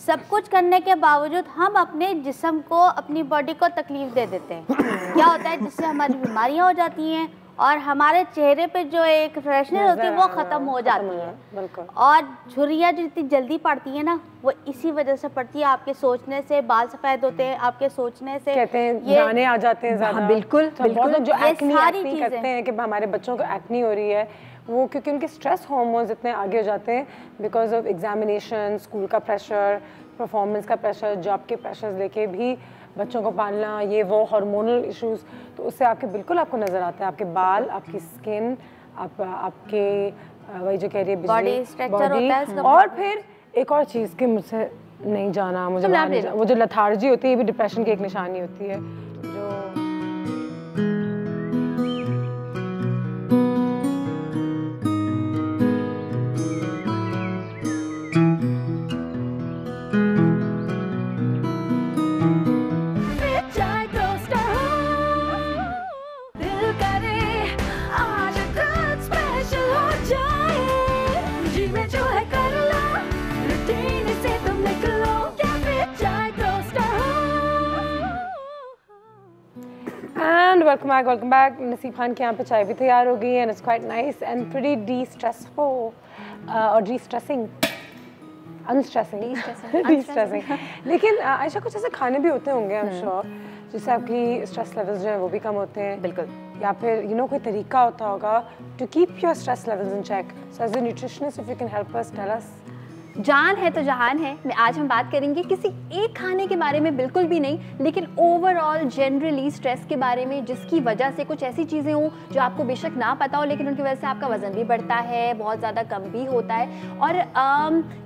सब कुछ करने के बावजूद हम अपने जिस्म को, अपनी बॉडी को तकलीफ दे देते हैं। क्या होता है, जिससे हमारी बीमारियां हो जाती हैं और हमारे चेहरे पे जो एक फ्रेशनेस होती है वो ख़त्म हो जाती है। और झुर्रियाँ जो इतनी जल्दी पड़ती है ना, वो इसी वजह से पड़ती है, आपके सोचने से बाल सफ़ेद होते हैं, आपके सोचने से कहते हैं दाने आ जाते हैं ज़्यादा। बिल्कुल, तो बहुत लोग जो एक्नी चीज़ें करते हैं कि हमारे बच्चों को एक्नी हो रही है, वो क्योंकि उनके स्ट्रेस हार्मोन्स इतने आगे हो जाते हैं बिकॉज ऑफ एग्जामिनेशन, स्कूल का प्रेशर, परफॉर्मेंस का प्रेशर, जॉब के प्रेशर्स लेके भी बच्चों को पालना, ये वो हार्मोनल इश्यूज, तो उससे आपके बिल्कुल आपको नज़र आता है, आपके बाल, आपकी स्किन, आपके वही जो कह रही है बॉडी स्ट्रक्चर होता है। और फिर एक और चीज़ कि मुझसे नहीं जाना, मुझे वो जो लथार्जी होती है, ये भी डिप्रेशन की एक निशानी होती है। जो वेलकम बैक। नसीब खान के यहाँ पे चाय भी तैयार हो गई है and it's quite nice and pretty de-stressful और de-stressing, de-stressing। लेकिन आयशा कुछ ऐसे खाने भी होते होंगे I'm sure जिससे आपकी स्ट्रेस लेवल्स जो है वो भी कम होते हैं। बिल्कुल। या फिर कोई तरीका होता होगा to keep your stress levels in check. So as a nutritionist, if you can help us, tell us. जान है तो जहान है। मैं आज हम बात करेंगे किसी एक खाने के बारे में, बिल्कुल भी नहीं, लेकिन ओवरऑल जनरली स्ट्रेस के बारे में, जिसकी वजह से कुछ ऐसी चीज़ें हों जो आपको बेशक ना पता हो, लेकिन उनकी वजह से आपका वजन भी बढ़ता है, बहुत ज़्यादा कम भी होता है। और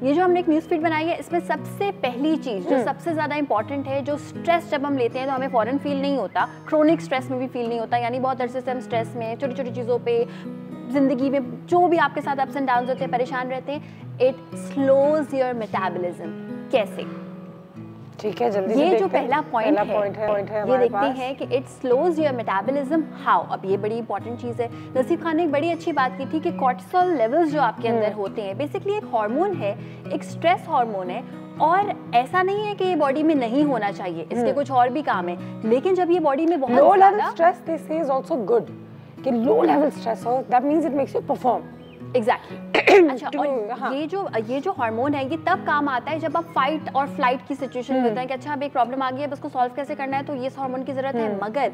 ये जो हमने एक न्यूज़ फीड बनाई है, इसमें सबसे पहली चीज़ जो सबसे ज़्यादा इंपॉर्टेंट है, जो स्ट्रेस जब हम लेते हैं तो हमें फ़ौरन फील नहीं होता, क्रोनिक स्ट्रेस में भी फील नहीं होता, यानी बहुत अरसे से हम स्ट्रेस में, छोटी छोटी चीज़ों पर, ज़िंदगी में जो भी आपके साथ अप्स एंड डाउन्स होते हैं, परेशान रहते हैं, इट स्लोज योर मेटाबॉलिज्म। कैसे? ठीक है, जल्दी ये से जो पहला पॉइंट है ये देखते पास। हैं कि it slows your metabolism. How? अब ये बड़ी इंपॉर्टेंट चीज़ है। नसीब खान ने एक बड़ी अच्छी बात की थी कि कॉर्टिसोल लेवल्स जो आपके अंदर होते हैं, बेसिकली एक हार्मोन है, एक स्ट्रेस हार्मोन है, और ऐसा नहीं है कि ये बॉडी में नहीं होना चाहिए, इसके कुछ और भी काम है, लेकिन जब ये बॉडी में बहुत लो लेवल स्ट्रेस दे से इज आल्सो गुड, कि लो लेवल स्ट्रेस हो, that means it makes you perform. Exactly. अच्छा, और ये जो हार्मोन है, ये तब काम आता है जब आप फाइट और फ्लाइट की सिचुएशन में होते हैं कि अच्छा अब एक प्रॉब्लम आ गई है, बस उसको सॉल्व कैसे करना है, तो ये हार्मोन की जरूरत है। मगर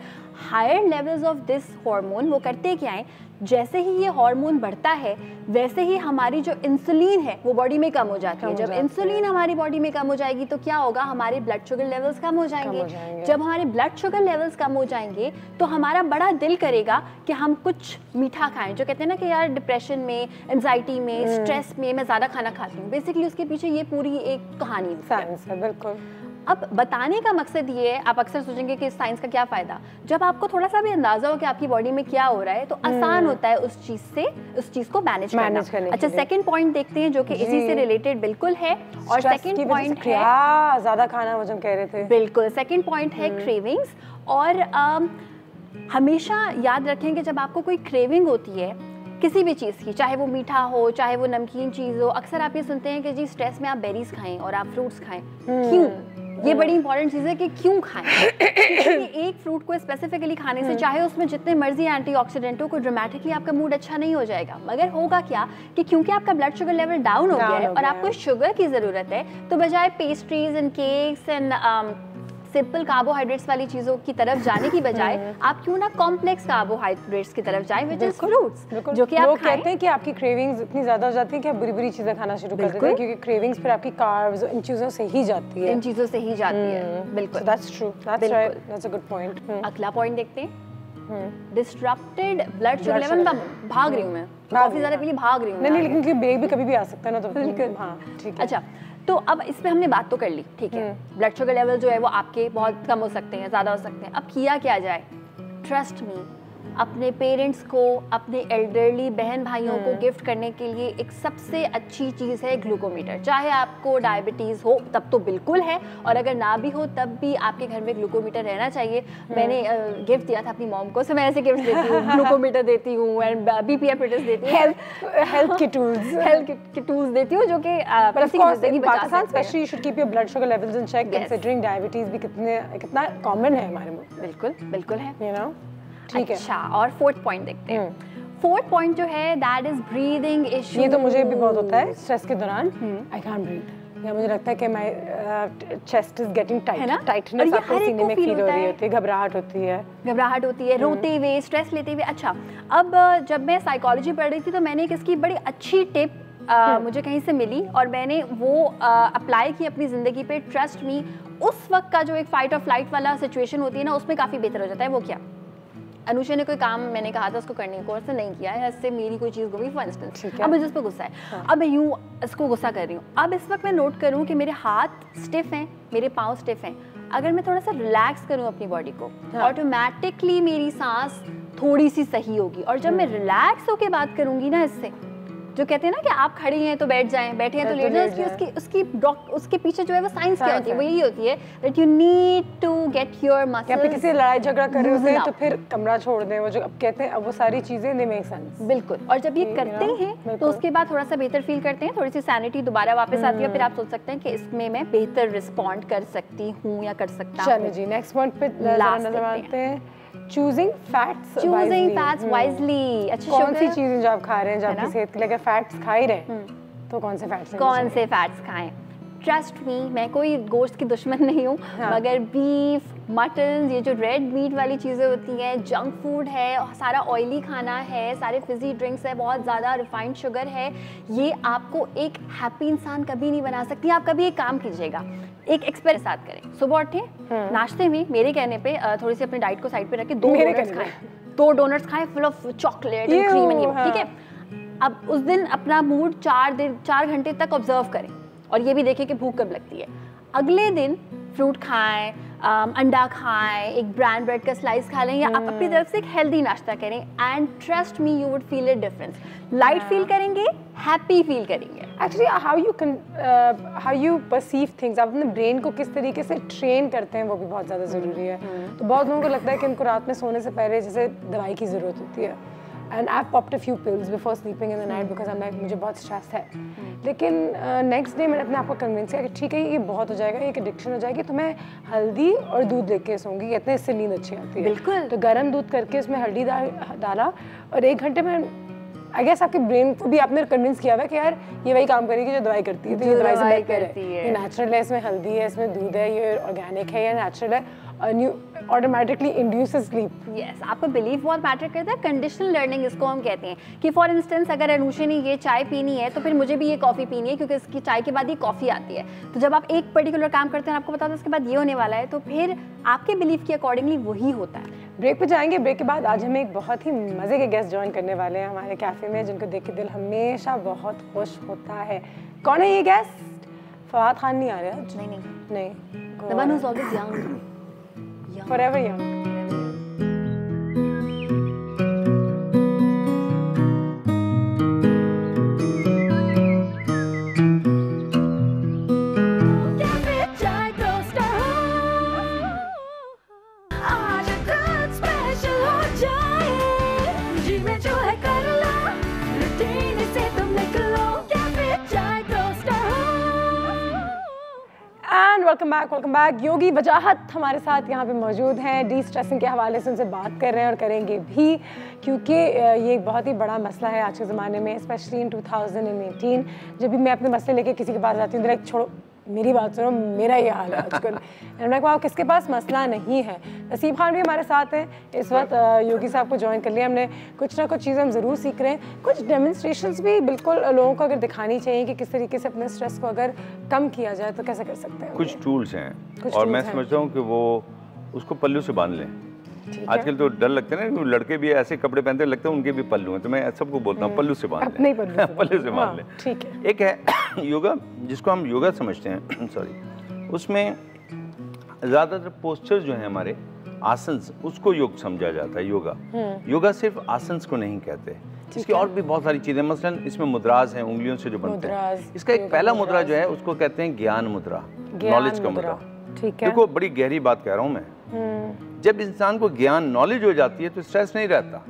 higher levels of this hormone वो करते क्या है, जैसे ही ये हार्मोन बढ़ता है वैसे ही हमारी जो इंसुलिन है वो बॉडी में कम हो जाती है। जब इंसुलिन हमारी बॉडी में कम हो जाएगी तो क्या होगा, हमारे ब्लड शुगर लेवल्स कम हो जाएंगे। जब हमारे ब्लड शुगर लेवल्स कम हो जाएंगे तो हमारा बड़ा दिल करेगा कि हम कुछ मीठा खाएं। जो कहते हैं ना कि यार डिप्रेशन में, एंजाइटी में, स्ट्रेस में मैं ज़्यादा खाना खाती हूँ, बेसिकली उसके पीछे ये पूरी एक कहानी है। बिल्कुल। अब बताने का मकसद ये है, आप अक्सर सोचेंगे कि इस साइंस का क्या फ़ायदा, जब आपको थोड़ा सा भी अंदाज़ा हो कि आपकी बॉडी में क्या हो रहा है तो आसान होता है उस चीज़ को मैनेज करना। अच्छा, सेकंड पॉइंट देखते हैं जो कि इसी से रिलेटेड बिल्कुल है। और सेकंड पॉइंट है ज़्यादा खाना, वो जो कह रहे थे, बिल्कुल सेकंड पॉइंट है क्रेविंग्स। और हमेशा याद रखें कि जब आपको कोई क्रेविंग होती है किसी भी चीज़ की, चाहे वो मीठा हो चाहे वो नमकीन चीज़ हो, अक्सर आप ये सुनते हैं कि जी स्ट्रेस में आप बेरीज खाएं और आप फ्रूट्स खाएं। क्यों? ये बड़ी इंपॉर्टेंट चीज़ है कि क्यों खाएं। एक फ्रूट को स्पेसिफिकली खाने से चाहे उसमें जितने मर्जी एंटीऑक्सीडेंट हो, कोई ड्रामेटिकली आपका मूड अच्छा नहीं हो जाएगा, मगर होगा क्या कि क्योंकि आपका ब्लड शुगर लेवल डाउन हो गया है और आपको शुगर की ज़रूरत है, तो बजाय pastries and cakes and simple carbohydrates वाली चीज़ों की तरफ जाने की बजाय आप क्यों ना कॉम्प्लेक्स कार्बोहाइड्रेट्स की तरफ जाएं, विच इज फ्रूट्स, जो कि आप कहते हैं कि आपकी क्रेविंग्स इतनी ज़्यादा हो जाती है कि आप बुरी बुरी चीज़ें खाना शुरू कर देते हैं, क्योंकि क्रेविंग्स फिर आपकी कार्ब्स इन चीज़ों से ही जाती है, बिल्कुल। That's true, that's right, that's a good point. अगला पॉइंट देखते हैं, डिस्ट्रप्टेड ब्लड शुगर लेवल। भाग रही हूँ मैं, काफ़ी ज़्यादा पहले भाग रही हूँ। नहीं, लेकिन ब्रेक भी कभी भी आ सकता है ना, तो बिल्कुल। हाँ, ठीक है। अच्छा, तो अब इस पे हमने बात तो कर ली, ठीक है, ब्लड शुगर लेवल जो है वो आपके बहुत कम हो सकते हैं, ज़्यादा हो सकते हैं। अब किया क्या जाए? ट्रस्ट मी, अपने पेरेंट्स को, अपने एल्डरली बहन भाइयों को गिफ्ट करने के लिए एक सबसे अच्छी चीज़ है ग्लूकोमीटर। चाहे आपको डायबिटीज़ हो तब तो बिल्कुल है, और अगर ना भी हो तब भी आपके घर में ग्लूकोमीटर रहना चाहिए। मैंने गिफ्ट दिया था अपनी मॉम को, सो मैं ऐसे गिफ्ट देती हूँ, ग्लूकोमीटर देती हूँ एंड बीपी एपेरेटस देती हूँ, हेल्थ के टूल्स देती हूँ, जो कि जिंदगी बचा सकते हैं। Especially you should keep your blood sugar levels in check, considering diabetes भी कितना कॉमन है हमारे में। बिल्कुल है, यू नो, ठीक है। अच्छा, और फोर्थ पॉइंट देखते हैं। फोर्थ पॉइंट जो है दैट इज ब्रीदिंग इश्यू। ये तो मुझे भी बहुत होता है स्ट्रेस के दौरान, आई कांट ब्रीथ, या मुझे लगता है कि my chest is getting tight, tightness आपको सीने में फील हो रही होती है, घबराहट होती है, रोते हुए, स्ट्रेस लेते हुए। अच्छा, अब जब मैं साइकोलॉजी पढ़ रही थी तो मैंने इसकी बड़ी अच्छी टिप मुझे कहीं से मिली और मैंने वो अप्लाई की अपनी ज़िंदगी पे। ट्रस्ट मी, उस वक्त का जो एक फाइट और फ्लाइट वाला सिचुएशन होती है ना, उसमें काफ़ी बेहतर हो जाता है। वो क्या? अनुषा ने कोई काम मैंने कहा था उसको करने को, उसने नहीं किया है, इससे मेरी कोई चीज़ गुम गई फॉर इंस्टेंस, अब मुझे इस पर गुस्सा है। हाँ। अब मैं यूँ इसको गुस्सा कर रही हूँ, अब इस वक्त मैं नोट करूँ कि मेरे हाथ स्टिफ हैं, मेरे पाँव स्टिफ हैं। अगर मैं थोड़ा सा रिलैक्स करूँ अपनी बॉडी को, ऑटोमेटिकली मेरी सांस थोड़ी सी सही होगी। और जब मैं रिलैक्स होकर बात करूँगी ना, इससे जो कहते हैं ना कि आप खड़ी हैं तो बैठ जाएं, बैठे हैं तो लेट जाएं, उसके पीछे जो है वो साइंस क्या होती है? वो यही होती है that you need to get your muscles. आप किसी लड़ाई झगड़ा कर रहे होते हैं तो फिर कमरा छोड़ दें, वो जो अब कहते हैं, अब वो सारी चीजें दे मेक सेंस। बिल्कुल। और जब ये करते हैं तो उसके बाद थोड़ा सा बेहतर फील करते हैं, थोड़ी सी सैनिटी दोबारा वापस आती है, फिर आप सोच सकते हैं कि इसमें मैं बेहतर रिस्पॉन्ड कर सकती हूँ या कर सकता हूँ। चलिए जी, नेक्स्ट पॉइंट पे नजर मारते हैं। Choosing fats wisely. अच्छा, कौन सी चीजें जो आप खा रहे हैं, जो आपकी सेहत के लिए फैट्स खा ही रहे हैं, तो कौन से फैट्स खाएं? ट्रस्ट मी, मैं कोई गोश्त की दुश्मन नहीं हूँ, मगर बीफ, मटन, ये जो रेड मीट वाली चीज़ें होती हैं, जंक फूड है, सारा ऑयली खाना है, सारे फिजी ड्रिंक्स है, बहुत ज़्यादा रिफाइंड शुगर है, ये आपको एक हैप्पी इंसान कभी नहीं बना सकती। आप कभी एक काम कीजिएगा, एक एक्सपेरिमेंट साथ करें। सुबह उठे, नाश्ते में मेरे कहने पे थोड़ी सी अपनी डाइट को साइड पे रख के 2 डोनट्स खाएं full of chocolate and cream and ये, ठीक है। अब उस दिन अपना मूड 4 घंटे तक ऑब्जर्व करें और ये भी देखें कि भूख कब लगती है। अगले दिन फ्रूट खाएं, अंडा खाएं, एक ब्रांड ब्रेड का स्लाइस खा लें, या आप अपनी तरफ से एक हेल्दी नाश्ता करें, and trust me, you would feel a difference. Light feel करेंगे, हैप्पी फील करेंगे। Actually how you perceive things, आप अपने ब्रेन को किस तरीके से ट्रेन करते हैं, वो भी बहुत ज़्यादा ज़रूरी है। तो बहुत लोगों को लगता है कि उनको रात में सोने से पहले जैसे दवाई की ज़रूरत होती है, and I popped a few pills before sleeping in the night because I मुझे बहुत स्ट्रेस है। लेकिन नेक्स्ट डे मैंने अपने आप को कन्विंस किया कि ठीक है, ये बहुत हो जाएगा, एक एडिक्शन हो जाएगी, तो मैं हल्दी और दूध लेके सोऊंगी, कहते हैं इससे नींद अच्छी आती है। बिल्कुल। तो गर्म दूध करके उसमें हल्दी डाला और 1 घंटे में आई गेस आपके ब्रेन को भी आपने कन्विंस किया हुआ है कि यार ये वही काम करेगी जो दवाई करती है, तो ये दवाई से बेहतर है, ये नेचुरल है, इसमें हल्दी है, इसमें दूध है, ये ऑर्गेनिक है, ये नेचुरल है, और you automatically induces sleep. Yes, आपका बिलीफ बहुत मैटर करता है। कंडीशनल लर्निंग इसको हम कहते हैं कि फॉर इंस्टेंस अगर अनुषा ने ये चाय पीनी है तो फिर मुझे भी ये कॉफ़ी पीनी है, क्योंकि इसकी चाय के बाद ये कॉफ़ी आती है। तो जब आप एक पर्टिकुलर काम करते हैं, आपको पता है उसके बाद ये होने वाला है, तो फिर आपके बिलीफ के अकॉर्डिंगली वही होता है। ब्रेक पे जाएंगे, ब्रेक के बाद आज हमें एक बहुत ही मज़े के गेस्ट ज्वाइन करने वाले हैं हमारे कैफ़े में, जिनको देख के दिल हमेशा बहुत खुश होता है। कौन है ये गेस्ट? फवाद खान नहीं आ रहे आज? नहीं। The one who's always young. Forever young. Cafe चाय टोस्टर आज कुछ स्पेशल हो जाए जी में जो है कर लो रूटीन से तुम निकलो कैफे चाय टोस्टर एंड वेलकम बैक। योगी वजाहत हमारे साथ यहाँ पे मौजूद हैं, डी स्ट्रेसिंग के हवाले से उनसे बात कर रहे हैं और करेंगे भी, क्योंकि ये एक बहुत ही बड़ा मसला है आज के ज़माने में, स्पेशली इन 2018। जब भी मैं अपने मसले लेके किसी के पास जाती हूँ, डायरेक्ट छोड़ो मेरी बात सुनो, मेरा ये हाल है आजकल। मैंने कहा किसके पास मसला नहीं है। नसीब खान भी हमारे साथ हैं इस वक्त, योगी साहब को ज्वाइन कर लिया हमने। कुछ ना कुछ चीज़ें हम ज़रूर सीख रहे हैं, कुछ डेमोन्स्ट्रेशंस भी बिल्कुल लोगों को अगर दिखानी चाहिए कि किस तरीके से अपने स्ट्रेस को अगर कम किया जाए तो कैसे कर सकते हैं। कुछ टूल्स हैं और मैं समझता हूँ कि वो उसको पल्लू से बांध लें। आजकल तो डर लगता है ना, लड़के भी ऐसे कपड़े पहनते हैं, लगता है उनके भी पल्लू हैं, तो मैं सबको बोलता हूँ पल्लू से बांध लें, पल्लू से बांध लें। ठीक है। एक है योगा, जिसको हम योगा समझते हैं सॉरी, उसमें ज़्यादातर पोस्चर जो हैं हमारे आसन, उसको योग समझा जाता है। योगा सिर्फ आसन को नहीं कहते, इसकी और भी बहुत सारी चीज़ें, मसलन इसमें मुद्राज हैं, उंगलियों से जो बनते हैं। इसका एक पहला मुद्रा जो है उसको कहते हैं ज्ञान मुद्रा, नॉलेज का मुद्रा। ठीक है। देखो बड़ी गहरी बात कह रहा हूँ मैं, जब इंसान को ज्ञान नॉलेज हो जाती है तो स्ट्रेस नहीं रहता।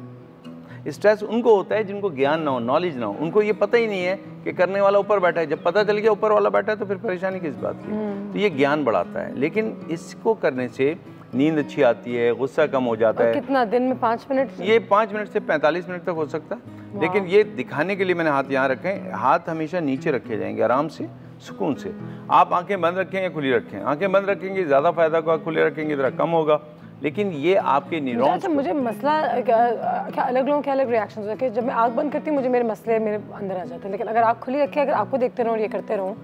स्ट्रेस उनको होता है जिनको ज्ञान ना हो, नॉलेज ना हो, उनको ये पता ही नहीं है कि करने वाला ऊपर बैठा है। जब पता चल गया ऊपर वाला बैठा है तो फिर परेशानी किस बात की। तो ये ज्ञान बढ़ाता है, लेकिन इसको करने से नींद अच्छी आती है, गुस्सा कम हो जाता है। कितना दिन में 5 मिनट? ये 5 मिनट से 45 मिनट तक हो सकता है, लेकिन ये दिखाने के लिए मैंने हाथ यहाँ रखे हैं। हाथ हमेशा नीचे रखे जाएंगे, आराम से, सुकून से। आप आंखें बंद रखें या खुली रखें, आंखें बंद रखेंगे ज़्यादा फायदा होगा, खुले रखेंगे ज़रा कम होगा, लेकिन ये आपके न्यूरॉन्स। अच्छा, मुझे मसला क्या अलग लोगों के अलग रिएक्शंस होते हैं कि जब मैं आँख बंद करती हूँ मुझे मेरे मसले मेरे अंदर आ जाते हैं, लेकिन अगर आँख खुली रखे, अगर आपको देखते रहूँ और ये करते रहूँ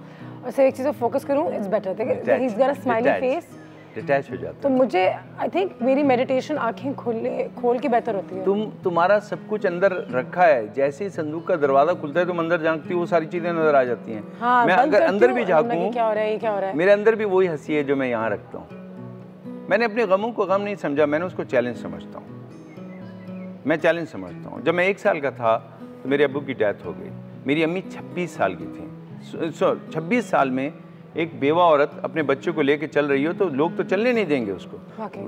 और सिर्फ एक चीज़ पर फोकस करूँ, it's better. He is got a smiley face, detach हो जाता तो मुझे आई थिंक मेरी मेडिटेशन आंखें खोल के बेहतर होती है। तुम्हारा सब कुछ अंदर रखा है, जैसे ही संदूक का दरवाजा खुलता है तुम अंदर झांकती हो, वो सारी चीजें नजर आ जाती हैं। हाँ, मैं अगर अंदर भी झांकूं, क्या हो रहा है, ये क्या हो रहा है, मेरे अंदर भी वही हंसी है जो मैं यहाँ रखता हूँ। मैंने अपने गमों को गम नहीं समझा, मैंने उसको चैलेंज समझता हूँ। मैं चैलेंज समझता हूँ। जब मैं 1 साल का था तो मेरे अब्बू की डेथ हो गई। मेरी अम्मी 26 साल की थी। 26 साल में एक बेवा औरत अपने बच्चों को लेके चल रही हो तो लोग तो चलने नहीं देंगे उसको,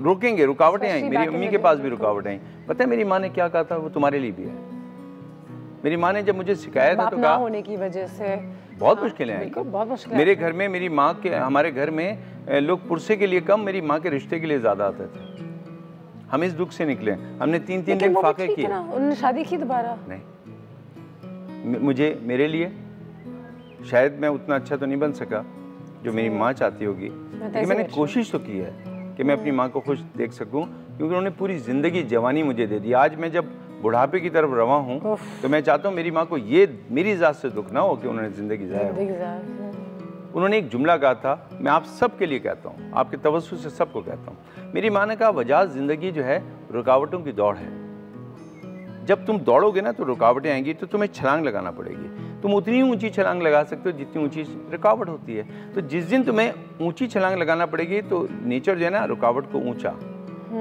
रोकेंगे, रुकावटें आई। मेरी अम्मी के पास भी रुकावटें आई। पता है मेरी माँ ने क्या कहा था? वो तुम्हारे लिए भी है। मेरी माँ ने जब मुझे सिखाया था तो कहा होने की वजह से बहुत मुश्किलें आई। बहुत मुश्किल। मेरे घर में मेरी माँ के, हमारे घर में लोग पुरसे के लिए कम, मेरी माँ के रिश्ते के लिए ज़्यादा आते थे। हम इस दुख से निकले। हमने 3-3 दिन फाके किए। उन्होंने शादी की दोबारा? नहीं, मुझे, मेरे लिए शायद मैं उतना अच्छा तो नहीं बन सका जो मेरी माँ चाहती होगी, लेकिन मैंने कोशिश तो की है कि मैं अपनी माँ को खुश देख सकूं, क्योंकि उन्होंने पूरी ज़िंदगी जवानी मुझे दे दी। आज मैं जब बुढ़ापे की तरफ रवा हूँ तो मैं चाहता हूँ मेरी माँ को ये मेरी ज़ात से दुख ना हो कि उन्होंने ज़िंदगी ज़ाया। उन्होंने एक जुमला कहा था, मैं आप सब के लिए कहता हूँ, आपके तवज्जुह से सबको कहता हूँ। मेरी माँ ने कहा, वजह ज़िंदगी जो है रुकावटों की दौड़ है। जब तुम दौड़ोगे ना तो रुकावटें आएंगी, तो तुम्हें छलांग लगाना पड़ेगी। तुम उतनी ऊंची छलांग लगा सकते हो जितनी ऊंची रुकावट होती है। तो जिस दिन तुम्हें ऊंची छलांग लगाना पड़ेगी तो नेचर जो है ना रुकावट को ऊंचा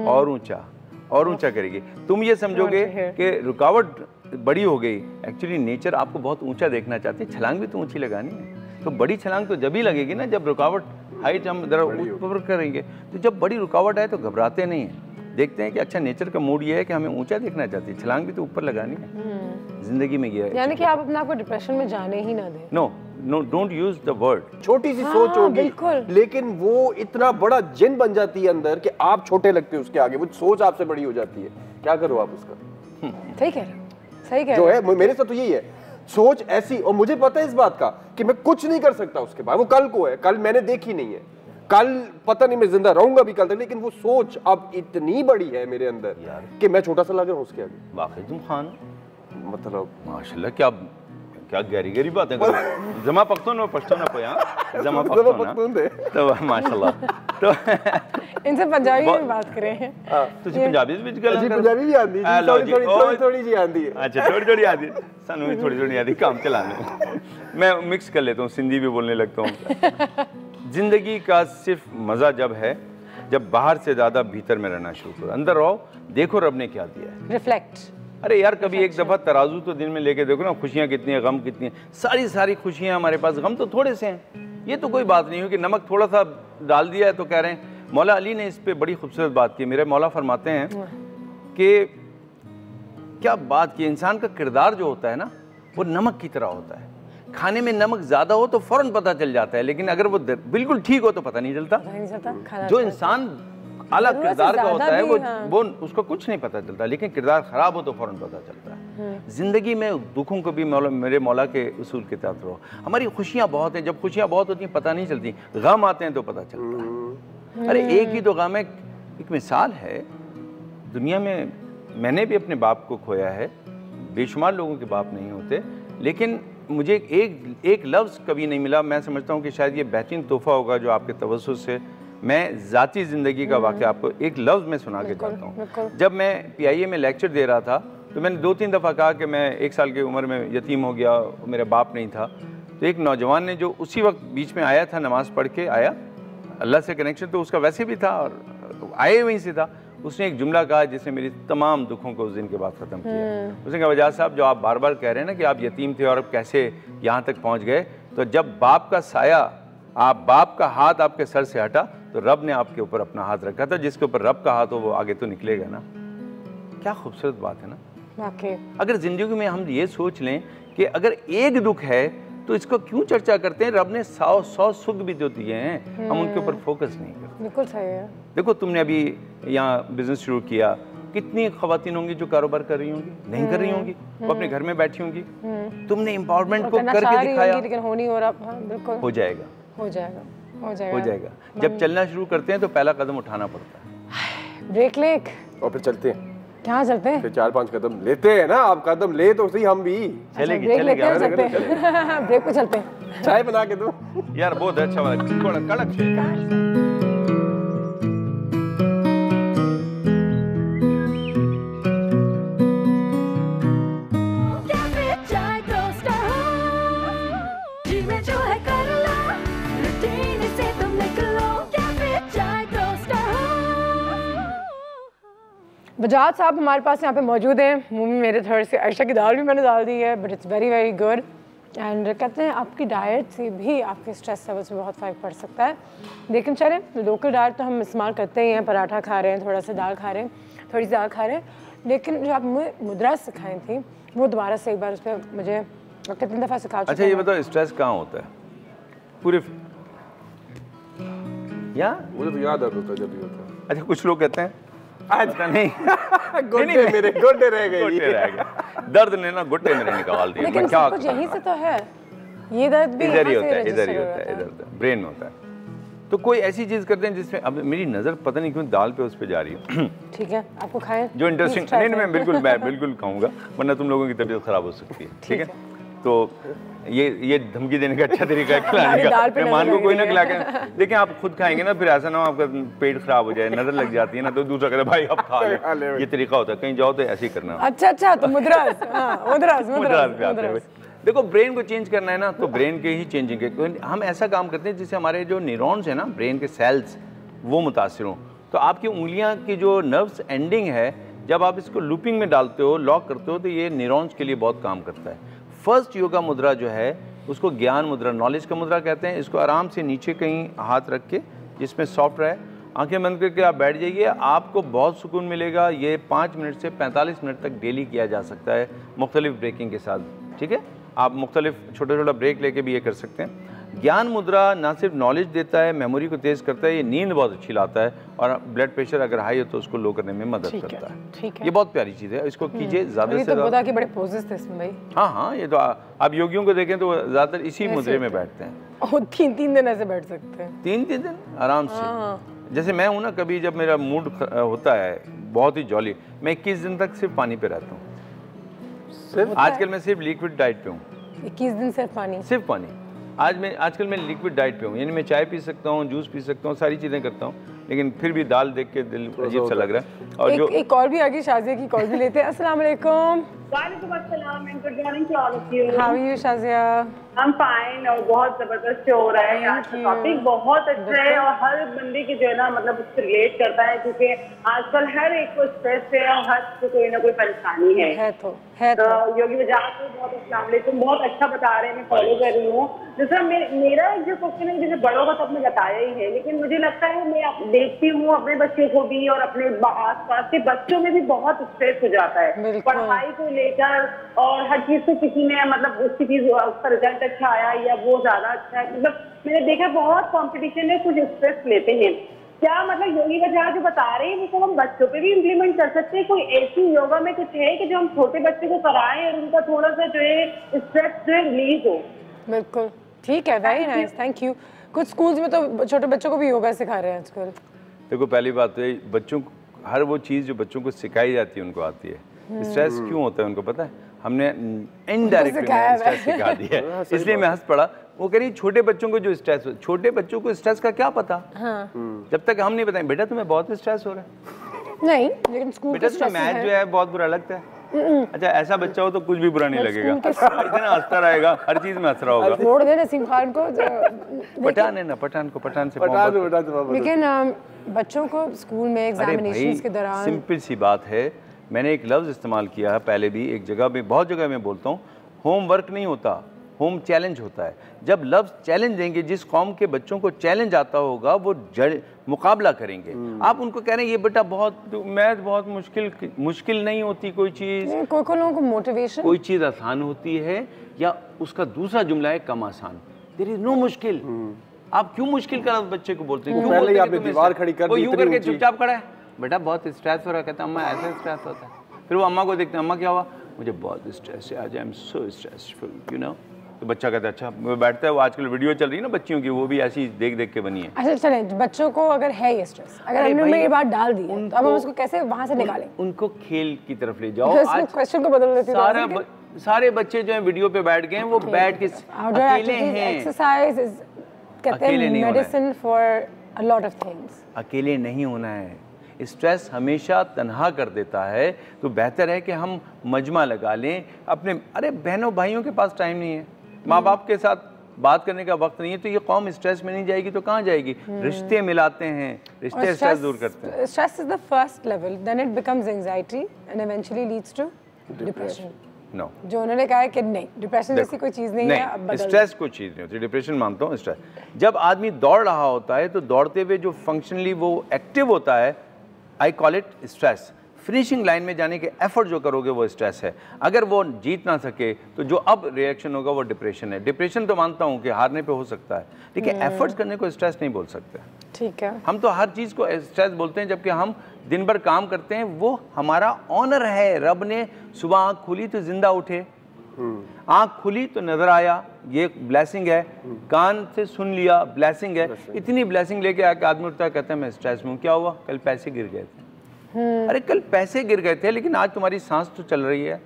और ऊंचा और ऊंचा करेगी। तुम ये समझोगे कि रुकावट बड़ी हो गई, एक्चुअली नेचर आपको बहुत ऊंचा देखना चाहती है। छलांग भी तो ऊंची लगानी है, तो बड़ी छलांग तो जब ही लगेगी ना जब रुकावट हाइट हम ऊपर करेंगे। तो जब बड़ी रुकावट आए तो घबराते नहीं हैं, देखते हैं कि अच्छा नेचर का मूड ये है कि हमें ऊंचा देखना चाहती है, छलांग भी तो ऊपर लगानी है। जिंदगी में ये है, यानी कि आप अपने आप को डिप्रेशन में जाने ही ना दें। No, don't use the word. छोटी सी सोच होगी, लेकिन वो इतना बड़ा जिन बन जाती है अंदर कि आप छोटे लगते हो उसके आगे। वो सोच आपसे बड़ी हो जाती है, क्या करो आप उसका। सही कह रहे हो, सही कह रहे हो। जो है मेरे साथ तो यही है, सोच ऐसी। और मुझे पता है इस बात का कि मैं कुछ नहीं कर सकता उसके बाद। वो कल को है, कल मैंने देखी नहीं है, कल पता नहीं मैं जिंदा रहूंगा भी कल तक, लेकिन वो सोच अब इतनी बड़ी है मेरे अंदर कि मैं छोटा सा लग रहा हूँ उसके आगे। वाकई तुम खान, मतलब माशाल्लाह, क्या गहरी गहरी बातें कर रहे हो। जमा पख्तून में पश्तो ना कोई, हां जमा पख्तून दे तो माशाल्लाह। तो इनसे पंजाबी में बात कर रहे हैं। ਤੁਸੀਂ ਪੰਜਾਬੀ ਵਿੱਚ ਗੱਲ जी पंजाबी भी आती है, थोड़ी जी आती है। अच्छा, थोड़ी आती है, सानू भी थोड़ी आती है, काम चलाने। मैं मिक्स कर लेता हूँ, सिंधी भी बोलने लगता हूँ। जिंदगी का सिर्फ मज़ा जब है जब बाहर से ज़्यादा भीतर में रहना शुरू करो। अंदर रहो, देखो रब ने क्या दिया है। रिफ्लेक्ट। अरे यार कभी एक दफ़ा तराजू तो दिन में लेके देखो ना, खुशियाँ कितनी हैं, गम कितनी हैं। सारी खुशियाँ हमारे पास, गम तो थोड़े से हैं। ये तो कोई बात नहीं हो कि नमक थोड़ा सा डाल दिया है तो कह रहे हैं। मौला अली ने इस पर बड़ी खूबसूरत बात की। मेरे मौला फरमाते हैं कि क्या बात की, इंसान का किरदार जो होता है ना वो नमक की तरह होता है। खाने में नमक ज़्यादा हो तो फ़ौरन पता चल जाता है, लेकिन अगर वो बिल्कुल ठीक हो तो पता नहीं चलता। जो इंसान आला किरदार का होता है वो उसको कुछ नहीं पता चलता, लेकिन किरदार ख़राब हो तो फ़ौरन पता चलता है। ज़िंदगी में दुखों को भी मेरे मौला के उसूल के तहत रहो। हमारी खुशियाँ बहुत हैं, जब खुशियाँ बहुत होती हैं पता नहीं चलती, गम आते हैं तो पता चलता है। अरे एक ही तो गम है। एक मिसाल है, दुनिया में मैंने भी अपने बाप को खोया है, बेशुमार लोगों के बाप नहीं होते, लेकिन मुझे एक लफ्ज़ कभी नहीं मिला। मैं समझता हूँ कि शायद ये बेहतरीन तोहफ़ा होगा जो आपके तवज्जुह से मैं ज़ाती ज़िंदगी का वाक़या आपको एक लफ्ज़ में सुना के जाता हूँ। जब मैं PIA में लेक्चर दे रहा था तो मैंने 2-3 दफ़ा कहा कि मैं 1 साल की उम्र में यतीम हो गया, मेरा बाप नहीं था। तो एक नौजवान ने जो उसी वक्त बीच में आया था, नमाज़ पढ़ के आया, अल्लाह से कनेक्शन तो उसका वैसे भी था और आए वहीं से था, उसने एक जुमला कहा जिसने मेरी तमाम दुखों को उस दिन के बाद ख़त्म किया। उसने कहा, वजाद साहब जो आप बार बार कह रहे हैं ना कि आप यतीम थे और अब कैसे यहाँ तक पहुँच गए, तो जब बाप का साया, बाप का हाथ आपके सर से हटा तो रब ने आपके ऊपर अपना हाथ रखा था। जिसके ऊपर रब का हाथ हो वो आगे तो निकलेगा ना। क्या खूबसूरत बात है ना। अगर ज़िंदगी में हम ये सोच लें कि अगर एक दुख है तो इसको क्यों चर्चा करते हैं, रब ने 100 सुख भी तो दिए हैं, हम उनके ऊपर फोकस नहीं करते। बिल्कुल सही है। देखो तुमने अभी यहाँ बिजनेस शुरू किया, कितनी खवातीन होंगी जो कारोबार कर रही होंगी, नहीं कर रही होंगी, वो अपने घर में बैठी होंगी। तुमने एम्पावरमेंट को करके दिखाया, लेकिन हो नहीं हो रहा। हाँ, बिल्कुल हो जाएगा, हो जाएगा, हो जाएगा, हो जाएगा। जब चलना शुरू करते हैं तो पहला कदम उठाना पड़ता है। ब्रेक ले और फिर चलते हैं। कहाँ चलते हैं? फिर 4-5 कदम लेते हैं ना। आप कदम ले तो सही, हम भी चलेंगे। ब्रेक पे चलते हैं। चाय बना के दो यार, बहुत अच्छा वाला कड़क चाय। बजाज साहब हमारे पास यहाँ पे मौजूद हैं। मुँह में मेरे थोड़ी सी अरशा की दाल भी मैंने डाल दी है, but it's very very good. And कहते हैं आपकी डाइट से भी आपके स्ट्रेस लेवल्स में बहुत फ़र्क पड़ सकता है। लेकिन चलें, लोकल डाइट तो हम इस्तेमाल करते ही हैं, पराठा खा रहे हैं, थोड़ा सा दाल खा रहे हैं, थोड़ी सी दाल खा रहे हैं, लेकिन जो आप मुद्रा सिखाई थी वो दोबारा से एक बार उस पर मुझे कितनी दफ़ा सिखा चुके हैं। अच्छा ये बताओ, स्ट्रेस कहाँ होता है? पूरे मुझे तो याद आता जब भी होता है। अच्छा, कुछ लोग कहते हैं अच्छा नहीं मेरे गोटे रह गए। दर्द ने ना गुट्टे मेरे निकाल दिए। लेकिन सब कुछ यहीं से तो है, ये दर्द भी इधर ही होता है, इधर ही होता है, इधर ब्रेन होता है। तो कोई ऐसी चीज करते हैं जिसमें, अब मेरी नजर पता नहीं क्यों दाल पे उस पे जा रही है। ठीक है, आपको खाएं जो इंटरेस्टिंग। नहीं मैं बिल्कुल खाऊंगा, वरना तुम लोगों की तबीयत खराब हो सकती है। ठीक है, तो ये धमकी देने का अच्छा तरीका है खिलाने का। मेहमान को कोई ना खिला के देखिए, आप खुद खाएंगे ना, फिर ऐसा ना हो आपका पेट खराब हो जाए, नजर लग जाती है ना, तो दूसरा कहता है भाई आप खा ले। ये तरीका होता है, कहीं जाओ तो ऐसे ही करना। अच्छा तो मुद्रास पे आते हैं। देखो ब्रेन को चेंज करना है ना, तो ब्रेन के ही चेंजिंग के हम ऐसा काम करते हैं जिससे हमारे जो न्यूरॉन्स है ना, ब्रेन के सेल्स, वो मुतासिर हों। तो आपकी उंगलियां की जो नर्व्स एंडिंग है, जब आप इसको लूपिंग में डालते हो, लॉक करते हो, तो ये न्यूरॉन्स के लिए बहुत काम करता है। फर्स्ट योगा मुद्रा जो है उसको ज्ञान मुद्रा, नॉलेज का मुद्रा कहते हैं। इसको आराम से नीचे कहीं हाथ रख के, जिसमें सॉफ्ट रहे, आंखें बंद करके आप बैठ जाइए, आपको बहुत सुकून मिलेगा। ये 5 मिनट से 45 मिनट तक डेली किया जा सकता है, मुख्तलिफ ब्रेकिंग के साथ। ठीक है, आप मुख्तलिफ छोटा ब्रेक लेके भी ये कर सकते हैं। ज्ञान मुद्रा ना सिर्फ नॉलेज देता है, मेमोरी को तेज़ करता है, ये नींद बहुत अच्छी लाता है, और ब्लड प्रेशर अगर हाई हो तो उसको लो करने में मदद करता है। ठीक है, ये बहुत प्यारी चीज़ है, इसको कीजिए ज़्यादा से ज़्यादा। बड़े पोजेस थे इसमें भाई। हाँ, ये तो आप योगियों को देखें तो ज़्यादातर इसी मुद्रे में बैठते हैं। और 3 दिन ऐसे बैठ सकते हैं, 3 दिन आराम से। जैसे मैं हूँ ना, कभी जब मेरा मूड होता है बहुत ही जॉली, मैं 21 दिन तक सिर्फ पानी पे रहता हूँ। आजकल मैं सिर्फ लिक्विड डाइट पे हूँ। 21 दिन सिर्फ पानी। आजकल मैं लिक्विड डाइट पे हूँ, यानी मैं चाय पी सकता हूँ, जूस पी सकता हूँ, सारी चीज़ें करता हूँ, लेकिन फिर भी दाल देख के दिल अजीब सा लग रहा है। और जो एक और भी आगे शाजिया की कॉल भी लेते हैं। अस्सलाम वालेकुम। वालेकुम अस्सलाम and good morning to all of you. How are you Shazia? I am fine. और बहुत जबरदस्त शो हो रहा है, यहाँ का टॉपिक बहुत अच्छा है और हर बंदे की जो है ना मतलब उससे रिलेट करता है, क्योंकि आजकल हर एक को स्ट्रेस है और हर को कोई ना कोई परेशानी है। तो योगी वजाहत को बहुत अस्सलाम वालेकुम, बहुत अच्छा बता रहे हैं, मैं फॉलो कर रही हूँ। दूसरा मेरा जो क्वेश्चन है, जैसे बड़ों का तो आपने बताया ही है, लेकिन मुझे लगता है मैं देखती हूँ अपने बच्चों को भी और अपने आसपास के बच्चों में भी बहुत स्ट्रेस हो जाता है पढ़ाई को लेकर, और हर चीज को किसी ने मतलब उसकी चीज उसका रिजल्ट अच्छा आया या वो ज्यादा अच्छा है, मतलब मैंने देखा बहुत कंपटीशन है, कुछ स्ट्रेस लेते हैं। क्या मतलब योगी वजाहत जो बता रहे हैं वो हम बच्चों पे भी इम्प्लीमेंट कर सकते हैं? कोई ऐसी योगा में कुछ है कि जो हम छोटे बच्चे को कराएं और उनका थोड़ा सा जो है स्ट्रेस जो है रिलीज हो? बिल्कुल ठीक है, वेरी नाइस, थैंक यू। कुछ स्कूल्स में तो छोटे बच्चों को भी योगा सिखा रहे हैं आजकल। देखो पहली बात तो बच्चों को हर वो चीज़ जो बच्चों को सिखाई जाती है उनको आती है। स्ट्रेस क्यों होता है उनको पता है? हमने इनडायरेक्टली स्ट्रेस सिखा दिया है, इसलिए मैं हंस पड़ा। वो कह रही छोटे बच्चों को जो स्ट्रेस, छोटे बच्चों को स्ट्रेस का क्या पता? हाँ। जब तक हम नहीं बताएं बेटा तुम्हें बहुत स्ट्रेस हो रहा है, नहीं लेकिन स्कूल बेटा तुम्हें मैथ जो है बहुत बुरा लगता है। अच्छा ऐसा बच्चा हो तो कुछ भी बुरा नहीं लगेगा, हर दिन हंसता रहेगा, हर चीज में हंस रहा होगा। छोड़ दे नसीम खान को, पठान है ना, पठान को पठान से। लेकिन बच्चों को स्कूल में एग्जामिनेशंस के दौरान सिंपल सी बात है, मैंने एक लफ्ज़ इस्तेमाल किया है पहले भी एक जगह में, बहुत जगह मैं बोलता हूँ, होमवर्क नहीं होता, होम चैलेंज होता है। जब लफ्ज़ चैलेंज देंगे, जिस कौम के बच्चों को चैलेंज आता होगा वो मुकाबला करेंगे। आप उनको कह रहे हैं ये बेटा बहुत मैथ बहुत मुश्किल नहीं होती कोई चीज़, कोई लोगों को मोटिवेशन, कोई चीज़ आसान होती है, या उसका दूसरा जुमला है कम आसान, देयर इज नो मुश्किल। आप क्यों मुश्किल कर बच्चे को बोलते हैं? पहले ही आपने दीवार खड़ी कर दी, वो यूं करके चुपचाप खड़ा है, बेटा बहुत स्ट्रेस हो रहा है, कहता है अम्मा ऐसा स्ट्रेस होता है। फिर वो अम्मा को देखते हैं, अम्मा क्या हुआ? मुझे बहुत स्ट्रेस है आज, I am so stressful you know. तो बच्चा कहता है अच्छा, वो बैठता है, वो आजकल वीडियो चल रही है ना बच्चियों की, वो भी ऐसी देख देख के बनी है। अच्छा चले, बच्चों को अगर है ये स्ट्रेस, अगर हमने ये बात डाल दी है तो अब हम उसको कैसे वहां से निकालें? उनको खेल की तरफ ले जाओ। आज क्वेश्चन को बदल देती हूं। सारे बच्चे जो है वीडियो पे बैठ गए हैं, वो बैठ के अकेले हैं। एक्सरसाइज इज कहते हैं medicine for a lot of things. अकेले नहीं होना है, स्ट्रेस हमेशा तन्हा कर देता है, तो बेहतर है कि हम मजमा लगा लें अपने। अरे बहनों भाइयों के पास टाइम नहीं है, माँ बाप के साथ बात करने का वक्त नहीं है, तो ये कौम स्ट्रेस में नहीं जाएगी तो कहाँ जाएगी? रिश्ते मिलाते हैं, रिश्ते स्ट्रेस दूर करते हैं। Stress is the first level, then it becomes anxiety and eventually leads to depression. No, जो उन्होंने कहा है कि नहीं, डिप्रेशन जैसी कोई चीज़ नहीं है, स्ट्रेस कोई चीज़ नहीं होती, डिप्रेशन मानता हूँ। स्ट्रेस जब आदमी दौड़ रहा होता है तो दौड़ते हुए जो फंक्शनली वो एक्टिव होता है, I call it stress. Finishing line में जाने के एफर्ट जो करोगे वो स्ट्रेस है। अगर वो जीत ना सके तो जो अब रिएक्शन होगा वो डिप्रेशन है। डिप्रेशन तो मानता हूँ कि हारने पे हो सकता है, लेकिन एफर्ट्स करने को स्ट्रेस नहीं बोल सकते। ठीक है, हम तो हर चीज़ को स्ट्रेस बोलते हैं, जबकि हम दिन भर काम करते हैं, वो हमारा ऑनर है। रब ने सुबह आँख खुली तो जिंदा उठे, आँख खुली तो नजर आया, ये ब्लेसिंग है। कान से सुन लिया, ब्लेसिंग है। इतनी ब्लेसिंग लेके आके आदमी उठता है, कहता है मैं स्ट्रेस में हूँ। क्या हुआ? कल पैसे गिर गए थे। अरे कल पैसे गिर गए थे, लेकिन आज तुम्हारी सांस तो चल रही है।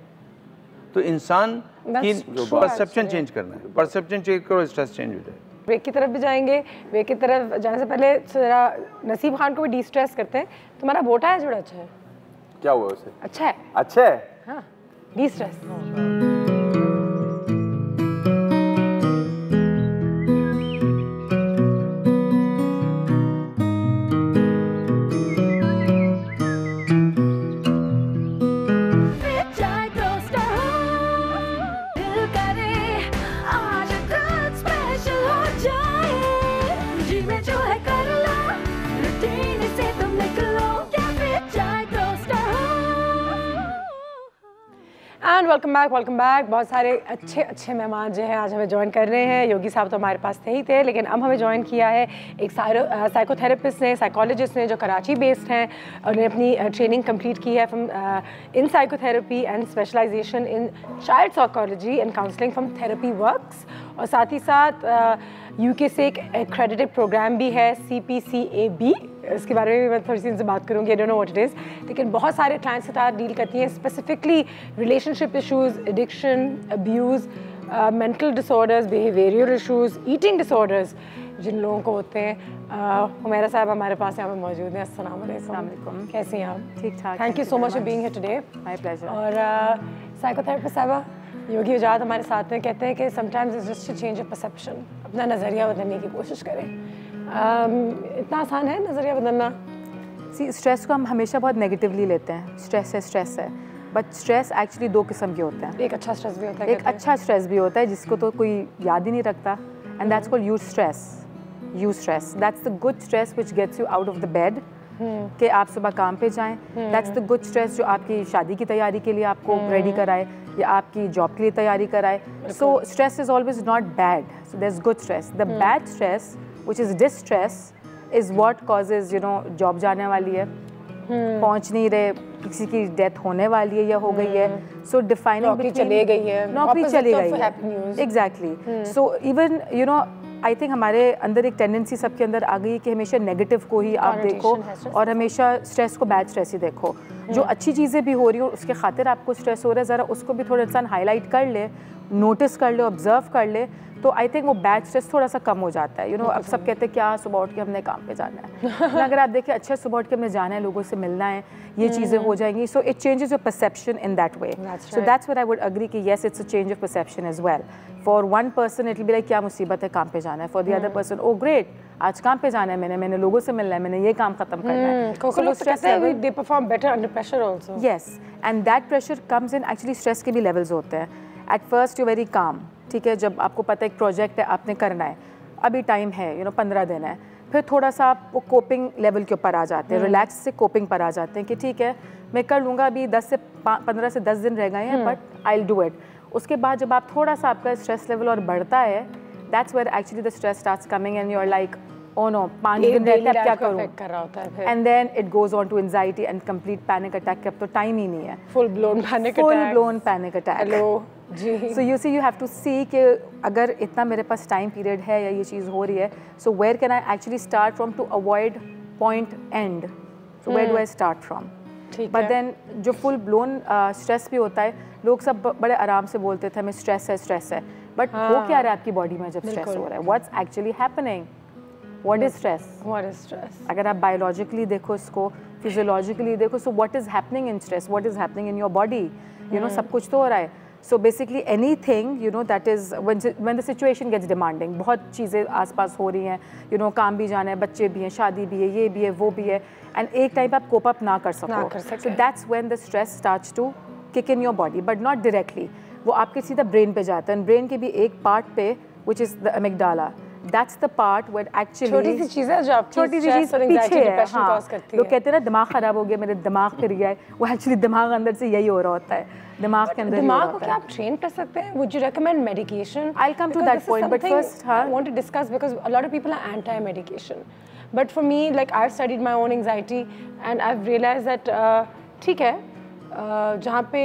तो इंसान की परसेप्शन चेंज करना है, परसेप्शन चेंज करो, स्ट्रेस चेंज हो जाए। ब्रेक की तरफ भी जाएंगे। ब्रेक की तरफ जाने से पहले जरा नसीब खान को भी डी स्ट्रेस करते हैं। तुम्हारा बोटा है जोड़ा अच्छा है? क्या हुआ उसे? अच्छा है, अच्छा है, हाँ, डी स्ट्रेस। Welcome back. बहुत सारे अच्छे मेहमान जो हैं आज हमें ज्वाइन कर रहे हैं। योगी साहब तो हमारे पास थे ही थे, लेकिन अब हमें ज्वाइन किया है एक साइकोथेरेपिस्ट ने, साइकोलॉजिस्ट ने, जो कराची बेस्ड हैं और उन्होंने अपनी ट्रेनिंग कंप्लीट की है in psychotherapy and specialisation in child psychology and counselling from Therapy Works. और साथ ही साथ यूके से एक एक्रेडिटेड प्रोग्राम भी है CPCAB, इसके बारे में मैं थोड़ी सी इनसे बात करूँगी, I don't know what it is, लेकिन बहुत सारे क्लाइंट्स के साथ डील करती हैं, specifically relationship issues, addiction, abuse, mental disorders, behavioural issues, eating disorders, जिन लोगों को होते हैं। हुमैरा साहब हमारे पास यहाँ पे मौजूद हैं। अस्सलाम वालेकुम, कैसी हैं आप? ठीक ठाक। Thank you so much for being here today. My pleasure. और साइकोथेरेपिस्ट साहबा योगी उजाद हमारे साथ में कहते हैं कि sometimes it's just to change a perception, अपना नज़रिया बदलने की कोशिश करें। इतना आसान है नज़रिया बदलना? स्ट्रेस को हम हमेशा बहुत नेगेटिवली लेते हैं, स्ट्रेस है, बट स्ट्रेस एक्चुअली दो किस्म के होते हैं। एक अच्छा स्ट्रेस भी होता है, एक अच्छा स्ट्रेस भी होता है जिसको तो कोई याद ही नहीं रखता, and that's called eustress. That's the good stress which gets you out of the bed, कि आप सुबह काम पे जाएं। दैट्स द गुड स्ट्रेस जो आपकी शादी की तैयारी के लिए आपको रेडी कराए या आपकी जॉब के लिए तैयारी कराए। So stress is always not bad, so there is good stress. The bad stress which is distress is what causes job जाने वाली है, पहुंच नहीं रहे, किसी की डेथ होने वाली है या हो गई है, सो डिफाइनिंग नौकरी चली गई है, नौकरी चली गई है, exactly. So even I think हमारे अंदर एक टेंडेंसी सबके अंदर आ गई है कि हमेशा नेगेटिव को ही आप देखो और हमेशा स्ट्रेस को बैड स्ट्रेस ही देखो। जो अच्छी चीज़ें भी हो रही हो उसके खातिर आपको स्ट्रेस हो रहा है, ज़रा उसको भी थोड़ा इंसान हाईलाइट कर ले, नोटिस कर ले, ऑब्जर्व कर ले, तो आई थिंक वो बैड स्ट्रेस थोड़ा सा कम हो जाता है। अब सब कहते हैं क्या सुबह उठ के हमने काम पे जाना है, अगर आप देखिए अच्छा सुबह उठ के हमने जाना है, लोगों से मिलना है, ये चीज़ें हो जाएंगी। So it changes your perception in that way. So that's where I would agree कि yes it's a change of perception as well. For one person it will be like क्या मुसीबत है, काम पे जाना है। For the other person oh great, आज काम पे जाना है, मैंने लोगों से मिलना है, मैंने ये काम खत्म करना है। they perform better under pressure also. Yes, and that pressure comes in actually stress के भी levels होते हैं। At first you're very calm, ठीक है, जब आपको पता है एक प्रोजेक्ट है आपने करना है, अभी टाइम है 15 दिन है, फिर थोड़ा सा आप वो कोपिंग लेवल के ऊपर आ जाते हैं, रिलैक्स से कोपिंग पर आ जाते हैं कि ठीक है मैं कर लूँगा, अभी 15 से 10 दिन रह गए हैं, but I will do it. उसके बाद जब आप थोड़ा सा आपका स्ट्रेस लेवल और बढ़ता है, that's where actually the stress starts coming and you are like oh no 5 दिन रहते हैं, क्या करूँ, and then it goes on to anxiety and complete panic attack. अब तो टाइम ही नहीं है, full blown panic attack. Hello जी। So you see you have to see कि अगर इतना मेरे पास टाइम पीरियड है या ये चीज़ हो रही है, so where can I actually start from to avoid point and, so where do I start from. But then जो फुल ब्लोन स्ट्रेस भी होता है, लोग सब बड़े आराम से बोलते थे हमें स्ट्रेस है, बट हो क्या रहा है आपकी बॉडी में जब स्ट्रेस हो रहा है, what's actually happening, what is stress. अगर आप बायोलॉजिकली देखो इसको, फिजियोलॉजिकली देखो, so what is happening in stress, what is happening in your body, सब कुछ तो हो रहा है। So basically anything that is when the situation gets demanding, बहुत चीज़ें आसपास हो रही हैं, काम भी जाना है, बच्चे भी हैं, शादी भी है, ये भी है, वो भी है, एंड एक टाइम आप कोप अप ना कर सको, so that's when the stress starts to kick in your body, but not directly, वो आपके सीधा ब्रेन पे जाता है, ब्रेन के भी एक पार्ट पे which is the amygdala, that's the part where actually छोटी सी चीज़ है जो आपकी छोटी सी चीज़ पीछे है। हाँ, लोग कहते हैं ना दिमाग खराब हो गया, मेरे दिमाग फिर गया है, वो एक्चुअली दिमाग अंदर से यही हो रहा होता है, दिमाग के अंदर। दिमाग को क्या आप ट्रेन कर सकते हैं? Would you recommend medication? I'll come to that point, but first I want to discuss because a lot of people are anti-medication, but for me, like I've studied my own anxiety and I've realized that ठीक है, जहाँ पे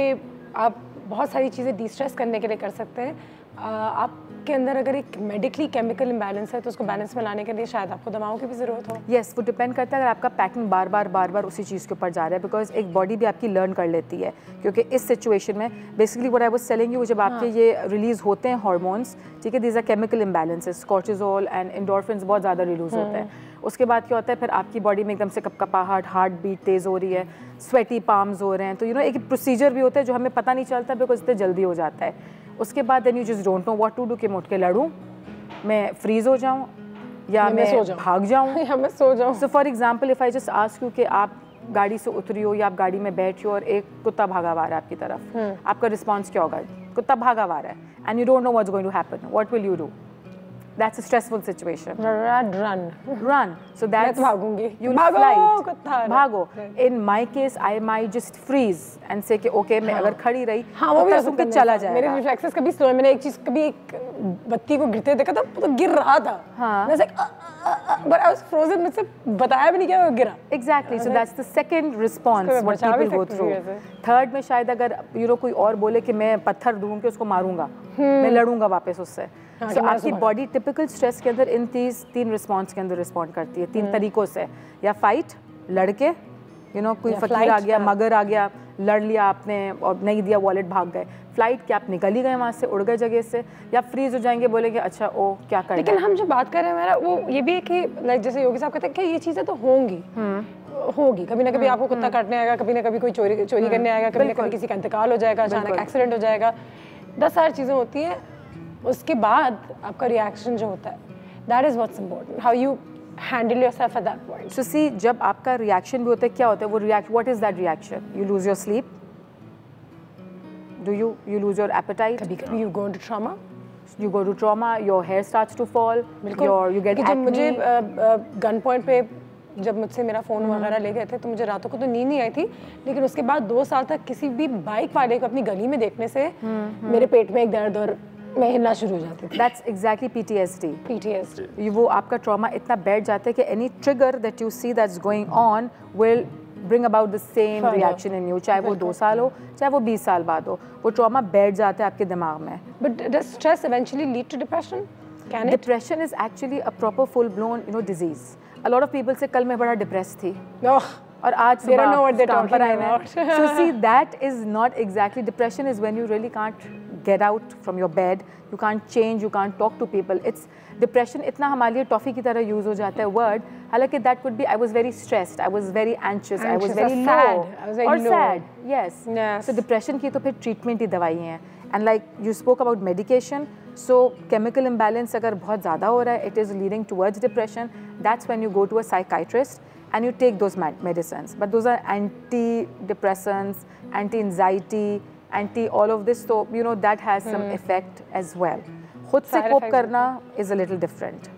आप बहुत सारी चीज़ें distress करने के लिए कर सकते हैं, आपके अंदर अगर एक मेडिकली केमिकल इम्बैलेंस है तो उसको बैलेंस में लाने के लिए शायद आपको दवाओं की भी ज़रूरत हो। यस, वो डिपेंड करता है अगर आपका पैटर्न बार बार उसी चीज़ के ऊपर जा रहा है, बिकॉज एक बॉडी भी आपकी लर्न कर लेती है, क्योंकि इस सिचुएशन में basically what I was telling you, जब आपके ये रिलीज़ होते हैं हार्मोन्स, ठीक है, these are chemical imbalances, cortisol and endorphins बहुत ज़्यादा रिलीज होते हैं। उसके बाद क्या होता है, फिर आपकी बॉडी में एकदम से कपकपाहट, हार्ट बीट तेज़ हो रही है, स्वेटी पाम्स हो रहे हैं, तो एक प्रोसीजर भी होता है जो हमें पता नहीं चलता बिकॉज इतना जल्दी हो जाता है। उसके बाद then you just don't know what to do, कि मैं उठ के लड़ूँ, मैं फ्रीज़ हो जाऊँ, या मैं भाग जाऊँ, या मैं सो जाऊँ। So for example if I just ask you कि आप गाड़ी से उतरी हो या आप गाड़ी में बैठी हो और एक कुत्ता भागा हुआ है आपकी तरफ, आपका रिस्पॉन्स क्या होगा? कुत्ता भागा हुआ है and you don't know what's going to happen, what will you do? That's a stressful situation. Run. So that's भागूंगी. You'll flight. भागो. In my case, I might just freeze and say कि okay मैं अगर खड़ी रही, हाँ वो भी हो सकता है, चला जाएगा। मेरे रिफ्लेक्सेस कभी स्लो है, मैंने एक बत्ती को गिरते देखा था, तो गिर रहा था। हाँ. मैं but I was frozen, मुझसे बताया भी नहीं क्या वो गिरा। Exactly. So that's the second response what people go through. Third में शायद अगर कोई और बोले कि मैं पत्थर ढूंढ के उसको मारूंगा, मैं लड़ूंगा वापस उससे। So आपकी बॉडी टिपिकल स्ट्रेस के अंदर इन 3 रिस्पॉन्स के अंदर रिस्पॉन्ड करती है, 3 तरीकों से, या फाइट, लड़के, कोई फकीर आ गया, मगर आ गया, लड़ लिया आपने और नहीं दिया, वॉलेट भाग गए। फ्लाइट क्या आप निकल ही गए वहाँ से, उड़ गए जगह से, या फ्रीज हो जाएंगे, बोलेंगे अच्छा ओ क्या कर। लेकिन हम जो बात कर रहे हैं मेरा वो ये भी है कि लाइक जैसे योगी साहब कहते हैं कि ये चीज़ें तो होंगी होगी, कभी ना कभी आपको कुत्ता काटने आएगा, कभी ना कभी कोई चोरी करने आएगा, कभी ना कभी किसी का इंतकाल हो जाएगा, अचानक एक्सीडेंट हो जाएगा, 10 सारी चीज़ें होती हैं। उसके बाद आपका रिएक्शन जो होता है, that is what's important, how you handle yourself at that point. So see, जब आपका रिएक्शन भी होता है, क्या होता है वो react, what is that reaction? You lose your sleep, do you lose your appetite? कभी you go into trauma, your hair starts to fall, you get acne. मुझे गन पॉइंट पे जब मुझसे मेरा फ़ोन वगैरह ले गए थे तो मुझे रातों को तो नींद नहीं आई थी, लेकिन उसके बाद 2 साल तक किसी भी बाइक वाले को अपनी गली में देखने से मेरे पेट में एक दर्द और मैं हिलना शुरू हो जाती थी। That's exactly PTSD. PTSD। वो आपका ट्रॉमा इतना बैठ जाता है कि any trigger that you see that's going on will bring about the same reaction in you, चाहे वो 2 साल हो, चाहे वो 20 साल बाद हो, वो ट्रॉमा बैठ जाता है आपके दिमाग में। But does stress eventually lead to depression? Can it? Depression is actually a proper full-blown, disease. A lot of people say कल मैं बड़ा depressed थी, और आज they don't know what they're talking about. So see, that is not exactly depression. Is when you really can't get out from your bed, you can't change, you can't talk to people. It's depression. इतना हमारे लिए toffee की तरह use हो जाता है word, हालांकि that could be I was very stressed, I was very anxious, I was very low, or sad. Yes. So depression की तो फिर treatment ही दवाई हैं. And like you spoke about medication, so chemical imbalance अगर बहुत ज़्यादा हो रहा है, it is leading towards depression. That's when you go to a psychiatrist and you take those medicines. But those are antidepressants, anti-anxiety, anti all of this. So that has some effect as well. खुद से cope करना is a little different.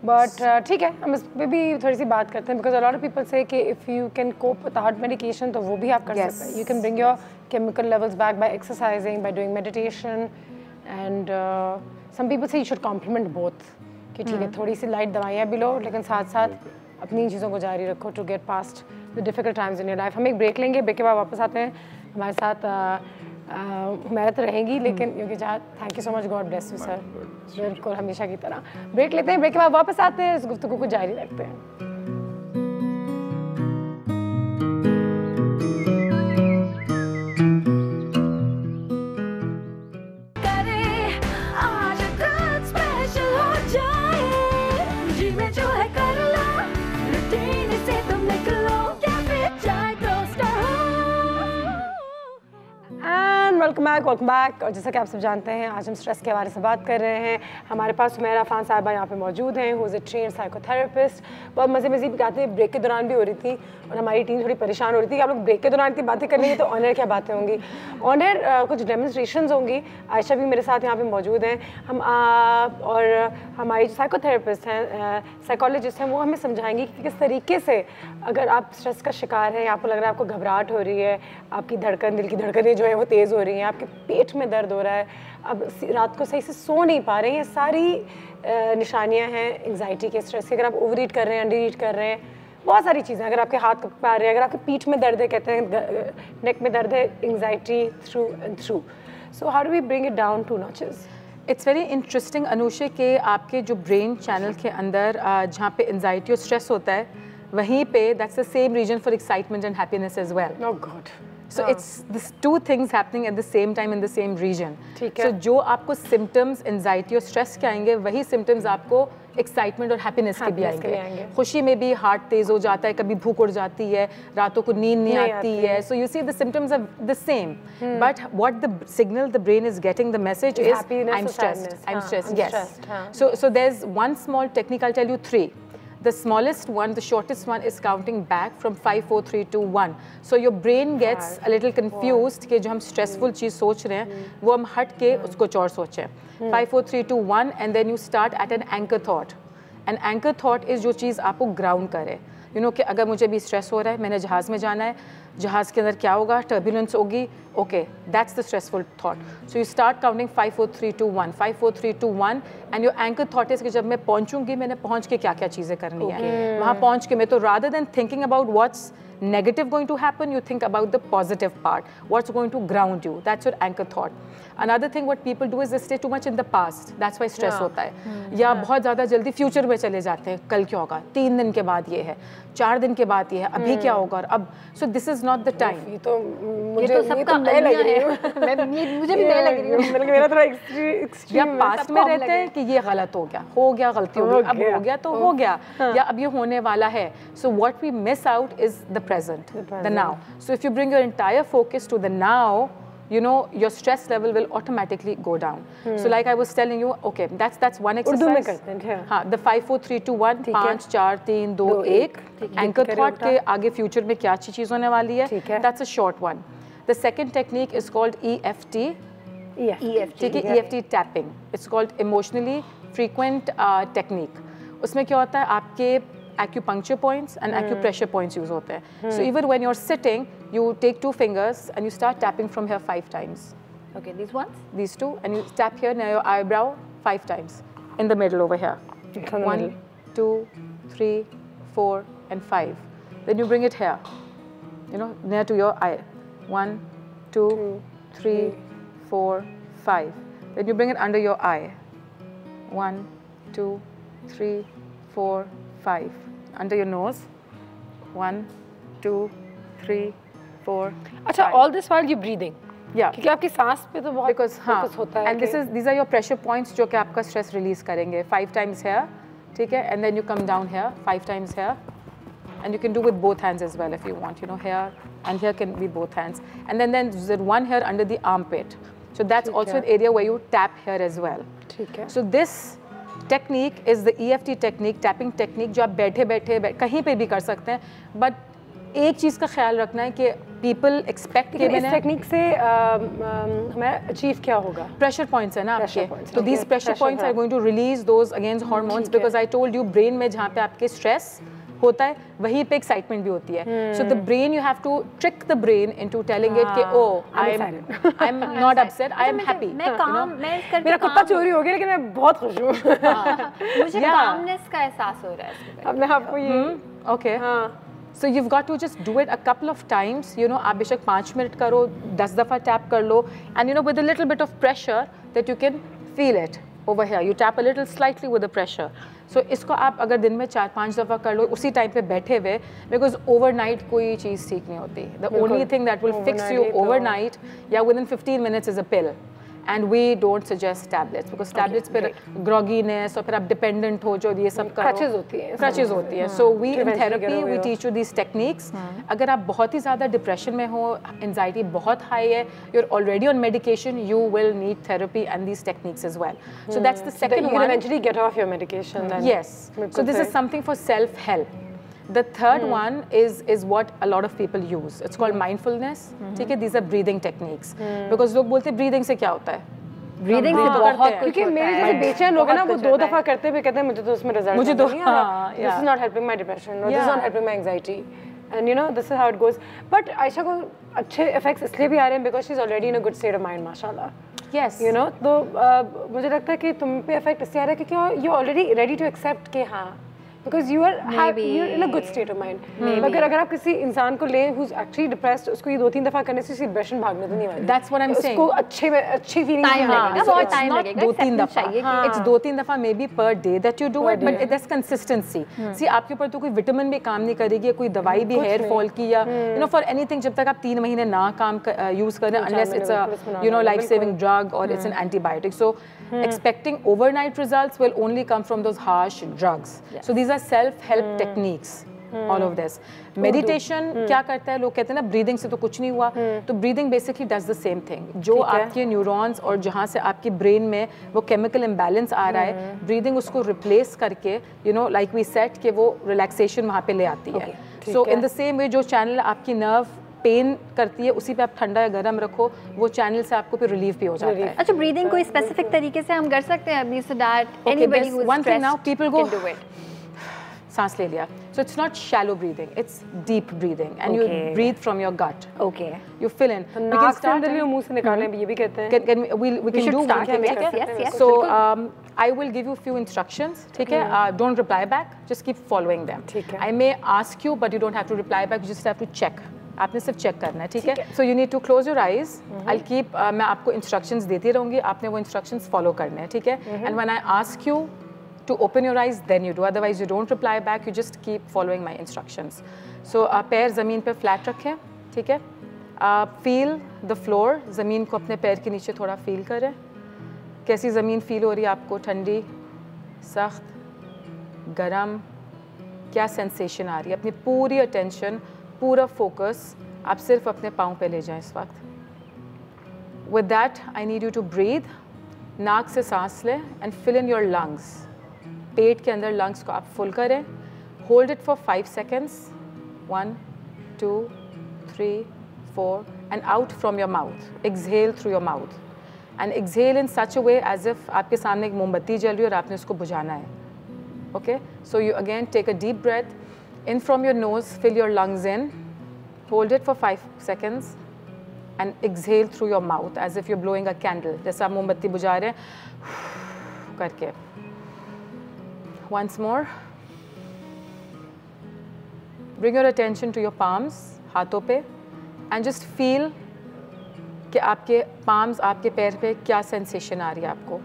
But ठीक है, हम इस पे भी थोड़ी सी बात करते हैं, because a lot of people say कि if you can cope without medication तो वो भी आप कर सकते हैं. You can bring your chemical levels back by exercising, by doing meditation, and some people say you should complement both. कि ठीक है, थोड़ी सी लाइट दवाइयाँ भी लो, लेकिन साथ साथ अपनी चीज़ों को जारी रखो to get past the difficult times in your life. हम एक ब्रेक लेंगे, ब्रेक के बाद वापस आते हैं, हमारे साथ हुमैरा तो रहेंगी, लेकिन योगी जहाँ, thank you so much, God bless you sir, बिल्कुल हमेशा की तरह। ब्रेक लेते हैं, ब्रेक के बाद वापस आते हैं, इस गुफ्तगू को जारी रखते हैं। Welcome back. और जैसा कि आप सब जानते हैं, आज हम स्ट्रेस के बारे में बात कर रहे हैं। हमारे पास हुमैरा अफान साहिबा यहाँ पे मौजूद हैं, who is a trained psychotherapist. बहुत मज़े की बातें ब्रेक के दौरान भी हो रही थी, और हमारी टीम थोड़ी परेशान हो रही थी कि आप लोग ब्रेक के दौरान इतनी बातें कर लेंगे तो ऑनर क्या बातें होंगी। ऑनर कुछ डेमोन्स्ट्रेशंस होंगी। आयशा भी मेरे साथ यहाँ पे मौजूद हैं। हम और हमारी जो साइकोथेरेपिस्ट हैं, साइकोलॉजिस्ट हैं, वो हमें समझाएंगी कि किस तरीके से अगर आप स्ट्रेस का शिकार हैं, आपको लग रहा है आपको घबराहट हो रही है, आपकी धड़कन, दिल की धड़कनें जो है वो तेज़ हो रही हैं, आपके पेट में दर्द हो रहा है, अब रात को सही से सो नहीं पा रहे हैं, ये सारी निशानियां हैं एंजाइटी के, स्ट्रेस की। अगर आप ओवर ईट कर रहे हैं, अंडर ईट कर रहे हैं, बहुत सारी चीज़ें, अगर आपके हाथ कप आ रहे हैं, अगर आपके पीठ में दर्द है, कहते हैं नेक में दर्द है, anxiety through and through. So how do we bring it down 2 notches? It's very interesting Anushe के आपके जो ब्रेन चैनल के अंदर जहाँ पे एंजाइटी और स्ट्रेस होता है, वहीं पे that's the same reason for excitement and happiness as well. Oh god. So it's this 2 things happening at the same time in the same region. So जो आपको symptoms anxiety और stress के आएंगे, वही symptoms आपको excitement और happiness के भी आएंगे। खुशी में भी heart तेज हो जाता है, कभी भूख उड़ जाती है, रातों को नींद नहीं आती है। So you see the symptoms are the same, but what the signal the brain is getting the message is I'm stressed. I'm stressed. Yes. So there's one small technique. I'll tell you 3. The smallest one, the shortest one, is counting back from 5, 4, 3, 2, 1. So your brain gets a little confused कि जो हम stressful चीज़ सोच रहे हैं, वो हम हट के उसको कुछ और सोचें। 5, 4, 3, 2, 1, and then you start at an anchor thought. An anchor thought is जो चीज़ आपको ground करे। कि अगर मुझे भी स्ट्रेस हो रहा है, मैंने जहाज़ में जाना है, जहाज़ के अंदर क्या होगा, टर्बुलेंस होगी, okay, that's the stressful thought. So you start counting 5, 4, 3, 2, 1, 5, 4, 3, 2, 1, and your anchor thought is कि जब मैं पहुंचूंगी, मैंने पहुंच के क्या क्या चीज़ें करनी है, वहाँ पहुंच के मैं तो rather than thinking about what's negative going to happen, you think about the positive part. What's going to ground you? That's your anchor thought. Another thing what people do is they stay too much in the past. That's why stress होता है. या बहुत ज़्यादा जल्दी future में चले जाते हैं. कल क्या होगा? 3 दिन के बाद ये है. 4 दिन के बाद ये है. अभी क्या होगा? और अब so this is not the time. ये तो मुझे सबका नया लग रही है. मुझे भी नया लग रही है. मतलब मेरा थोड़ा एक्सट्रीम. या पास्ट में रहते हैं कि ये गलत हो गया गलती हो गई, अब हो गया तो हो गया, या अब ये होने वाला है. So what we miss out is the present, the now. So if you bring your entire focus to the now, you know, your stress level will automatically go down. So like I was telling you, okay, that's one exercise. Urdu में करते हैं. हाँ, the 5 4 3 2 1 5 4 3 2 1 anchor thought के आगे future में क्या अच्छी चीज़ होने वाली है. That's a short one. The second technique is called EFT. ठीक है, EFT tapping. It's called emotionally frequent technique. उसमें क्या होता है, आपके acupuncture points and acupressure points use होते हैं. So even when you're sitting, you take 2 fingers and you start tapping from here 5 times. Okay, these ones? These 2, and you tap here near your eyebrow 5 times. In the middle over here. 1, 2, 3, 4, and 5. Then you bring it here, you know, near to your eye. 1, 2, 3, 4, 5. Then you bring it under your eye. 1, 2, 3, 4, 5. Under your nose. 1, 2, 3, 4. अच्छा, all this while you breathing. Yeah. क्योंकि आपकी सांस पे तो बहुत Because focus होता है. And these are your pressure points जो कि आपका stress release करेंगे. 5 times here, ठीक है, and then you come down here 5 times here, and you can do with both hands as well if you want. You know, here and here can be both hands, and then there's one here under the armpit. So that's also an area where you tap here as well. ठीक है. So this technique is the EFT technique, tapping technique, जो आप बैठे कहीं पे भी कर सकते हैं. But एक चीज़ का ख्याल रखना है कि people expect कि इस टेक्निक से हमारा अचीव क्या होगा? Pressure points है ना आपके. तो these pressure points are going to release those against hormones, because I told you brain में जहाँ पे आपके stress होता है वहीं पे excitement भी होती है. So the brain, you have to trick the brain into telling it कि oh I'm not upset, I am happy. मैं काम मैं करके मेरा कुत्ता चोरी हो गया लेकिन मैं बहुत खुश हूँ. मुझे calmness का एहसास हो रहा है. अब मैं आपको ये okay. So you've got to just do it a couple of times. You know, आप बेशक 5 मिनट करो, 10 दफ़ा tap कर लो, and you know, with a little bit of pressure that you can feel it over here. You tap a little slightly with the pressure. So इसको आप अगर दिन में 4-5 दफ़ा कर लो उसी टाइम पे बैठे हुए, because overnight कोई चीज़ ठीक नहीं होती. The only thing that will fix you overnight, yeah, within 15 minutes is a pill. And we don't suggest tablets, because tablets पे grogginess और फिर आप dependent हो जो ये सब करो. Crutches होती है. So we in therapy we teach you these techniques. अगर आप बहुत ही ज़्यादा depression में हो, anxiety बहुत high है, you're already on medication, you will need therapy and these techniques as well. So that's the second one. You can eventually get off your medication then. Yes. So this is something for self-help. The third one is what a lot of people use. It's called mindfulness. ठीक है, these are breathing techniques. Because लोग बोलते हैं breathing से क्या होता है? Breathing से बहुत, क्योंकि मेरे जैसे बेचैन लोग हैं ना, वो 2 दफ़ा करते हुए कहते हैं मुझे तो उसमें रिजल्ट नहीं आ रहा. This is not helping my depression. Or this is not helping my anxiety. And you know, this is how it goes. But Ayesha को अच्छे effects इसलिए भी आ रहे हैं because she's already in a good state of mind, माशाल्लाह. Yes. You know, तो मुझे लगता है कि तुम पे effect इसलिए आ रहा है क्योंकि you're already ready to accept कि हाँ, because you're in a good state of mind. अगर आप किसी इंसान को लें who's actually depressed, उसको ये 2-3 दफ़ा करने से उसकी depression भागने तो नहीं वाली. That's what I'm saying. उसको अच्छी feeling नहीं आएगी. बहुत टाइम लगेगा. 2-3 दफ़ा. It's 2-3 दफ़ा maybe per day that you do it, but there's consistency. See, आपके ऊपर तो कोई विटामिन भी काम नहीं करेगी, कोई दवाई भी hair fall की या you know, for anything, जब तक आप 3 महीने ना काम use करें, unless it's a you know life-saving drug or it's an antibiotic. So expecting overnight results will only come from those harsh drugs. So these are self-help techniques. All of this. Meditation क्या करता है? लोग कहते हैं ना breathing से तो कुछ नहीं हुआ. तो breathing basically does the same thing. जो आपके neurons और जहाँ से आपकी brain में वो chemical imbalance आ रहा है, breathing उसको replace करके, you know, like we said, कि वो relaxation वहाँ पे ले आती है. So in the same way, जो channel आपकी nerve पेन करती है उसी पे आप ठंडा या गर्म रखो, वो चैनल से आपको फिर रिलीफ भी हो जाता है. अच्छा, ब्रीदिंग कोई स्पेसिफिक तरीके से हम कर सकते हैं अभी, so that anybody who is stressed can do it. सांस ले लिया, So it's not shallow breathing, it's deep breathing, and you breathe from your gut. Okay. You fill in. नाक से अंदर लियो, मुंह से निकालें, ये भी कहते हैं. We can do start one. with yes. So I will give you a few instructions. ठीक है? Don't reply back. Just keep following them. ठीक है. I may ask you, but you don't have to reply back. You just have to check. आपने सिर्फ check करना है, ठीक है? So you need to close your eyes. I'll keep. मैं आपको instructions देती रहूँगी. आपने वो instructions follow करने हैं, ठीक है? And when I ask you to open your eyes, then you do. Otherwise, you don't reply back. You just keep following my instructions. So, पैर ज़मीन पे flat रखें, ठीक है? Feel the floor. ज़मीन को अपने पैर के नीचे थोड़ा feel करें. कैसी ज़मीन feel हो रही है आपको? ठंडी, सख्त, गरम, क्या sensation आ रही है? अपनी पूरी attention, पूरा focus आप सिर्फ अपने पाँव पे ले जाएं इस वक्त. With that, I need you to breathe. नाक से सांस लें and fill in your lungs. पेट के अंदर लंग्स को आप फुल करें. Hold it for 5 seconds. 1 2 3 4 and out from your mouth. Exhale through your mouth and exhale in such a way as if आपके सामने एक मोमबत्ती जल रही है और आपने उसको बुझाना है. Okay, so you again take a deep breath in from your nose. Fill your lungs in. Hold it for 5 seconds and exhale through your mouth as if you blowing a candle. जैसे आप मोमबत्ती बुझा रहे हैं करके. Once more. Bring your attention to your palms, हाथों पे, and just feel कि आपके palms, आपके पैर पे क्या sensation आ रही है आपको.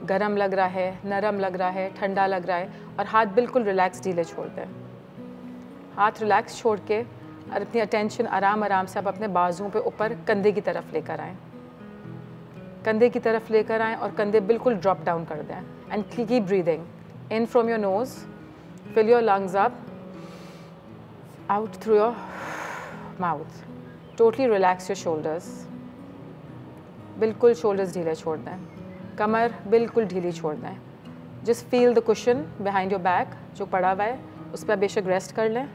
गरम लग रहा है, नरम लग रहा है, ठंडा लग रहा है, और हाथ बिल्कुल रिलैक्स ढीले छोड़ दें. हाथ रिलैक्स छोड़ के और अपनी attention आराम आराम से आप अपने बाजुओं पे ऊपर कंधे की तरफ लेकर आएं. कंधे की तरफ लेकर आएं और कंधे बिल्कुल ड्रॉप डाउन कर दें. And keep breathing. In from your nose, fill your lungs up, out through your mouth. Totally relax your shoulders. बिल्कुल shoulders ढीले छोड़ दें. कमर बिल्कुल ढीली छोड़ दें. Just feel the cushion behind your back जो पड़ा हुआ है, उस पर बेशक रेस्ट कर लें,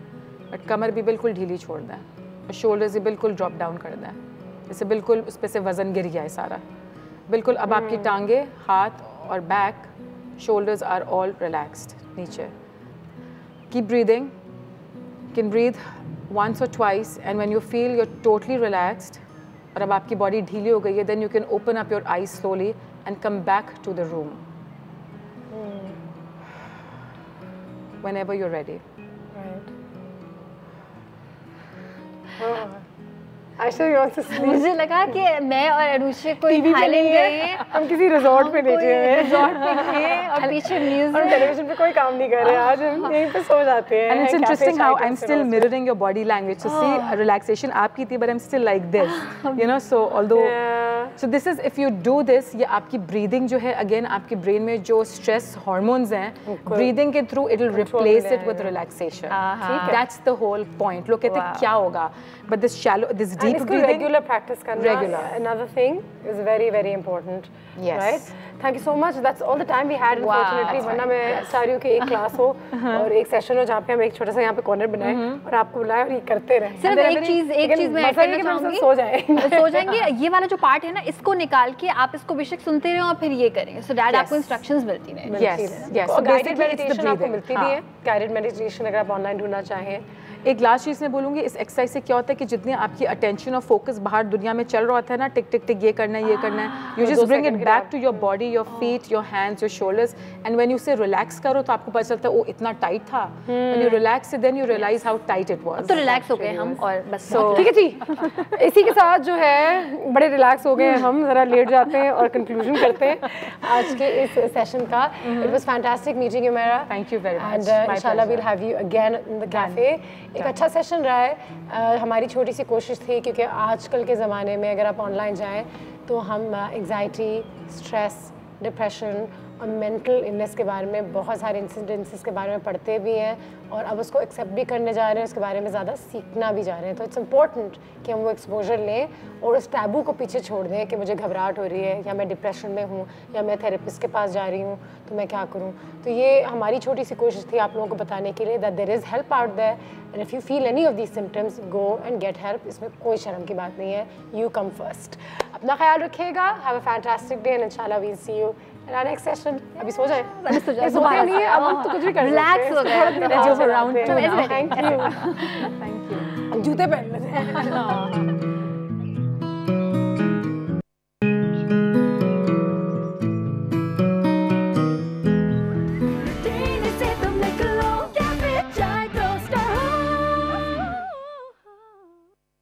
बट कमर भी बिल्कुल ढीली छोड़ दें और shoulders भी बिल्कुल ड्रॉप डाउन कर दें. जैसे बिल्कुल उस पर से वज़न गिर गया है सारा. बिल्कुल अब आपकी टांगे, हाथ और back, shoulders are all relaxed नीचे. Keep breathing. You can breathe once or twice, and when you feel you're totally relaxed और अब आपकी body ढीली हो गई है, then you can open up your eyes slowly and come back to the room. Whenever you're ready. Right. Aisha, you want to sleep? मुझे लगा कि मैं और अनुष्का कोई थाईलैंड गए हैं, हम किसी रिजॉर्ट पे लेटे हुए हैं. रिजॉर्ट पे हैं और पीछे म्यूजिक. हम टेलीविजन पे कोई काम नहीं कर रहे. आज हम यहीं पे सो जाते हैं. And it's interesting how I'm still mirroring your body language to see a relaxation आपकी थी, but I'm still like this, you know. So although, so this is, if you do this, ये आपकी breathing जो है, again आपकी brain में जो stress hormones हैं, breathing के through it will replace it with relaxation. That's the whole point. लोग कहते हैं क्या होगा, but this shallow, this deep breathing, regular practice करना, regular. Another thing is very very important. Yes. Right? Thank you so much. That's all the time we had. Unfortunately, वरना मैं चाह रही हूँ कि एक क्लास हो और एक सेशन हो जहाँ पे हम एक छोटा सा यहाँ पे कॉर्नर बनाएं और आपको बुलाएं और ये करते रहें. सिर्फ एक चीज मैं ऐड करना चाहूँगी. सो जाएं. सो जाएंगे. ये वाला जो पार्ट है ना, इसको निकाल के आप इसको बेशक सुनते रहें और फिर ये करेंगे. So डैड आपको इंस्ट्रक्शंस मिलती रहें. yes. और So guided basically it's the meditation आपको breathing. मिलती भी है. गाइडेड मेडिटेशन अगर आप ऑनलाइन ढूंढना चाहें. एक लास्ट चीज़ मैं बोलूँगी, इस एक्सरसाइज से क्या होता है कि जितनी आपकी अटेंशन और फोकस बाहर दुनिया में चल रहा होता है ना, टिक टिक टिक ये करना है, ये करना है, you just bring it back to your body, your feet, your hands, your shoulders, and when you say relax करो तो आपको पता चलता है ओ इतना टाइट था. When you relax then you realise how tight it was. तो रिलैक्स हो गए हम और बस. ठीक है जी. इसी के साथ जो है बड़े रिलैक्स हो गए हम, ज़रा लेट जाते हैं और कंक्लूजन करते हैं आज के इस सेशन का. It was fantastic meeting you Meera. Thank you very much. And इंशाल्लाह we'll have you again in the cafe. एक अच्छा सेशन रहा है. हमारी छोटी सी कोशिश थी क्योंकि आजकल के ज़माने में अगर आप ऑनलाइन जाएं तो हम एंग्जाइटी, स्ट्रेस, डिप्रेशन और मेंटल इलनेस के बारे में बहुत सारे इंसिडेंसेस के बारे में पढ़ते भी हैं और अब उसको एक्सेप्ट भी करने जा रहे हैं, उसके बारे में ज़्यादा सीखना भी जा रहे हैं. तो इट्स इम्पॉर्टेंट कि हम वो एक्सपोजर लें और उस टैबू को पीछे छोड़ दें कि मुझे घबराहट हो रही है या मैं डिप्रेशन में हूँ या मैं थेरेपिस्ट के पास जा रही हूँ तो मैं क्या करूँ. तो ये हमारी छोटी सी कोशिश थी आप लोगों को बताने के लिए that there is help out there and if you feel any of these symptoms go and get help. इसमें कोई शर्म की बात नहीं है. You come first. अपना ख्याल रखिएगा. Have a fantastic day and इंशाल्लाह we'll see you next session अभी सो जाए, अभी सो जाए, सोते नहीं है अब तो कुछ भी कर रिलैक्स हो गए, थैंक यू, जूते पहन लेते हैं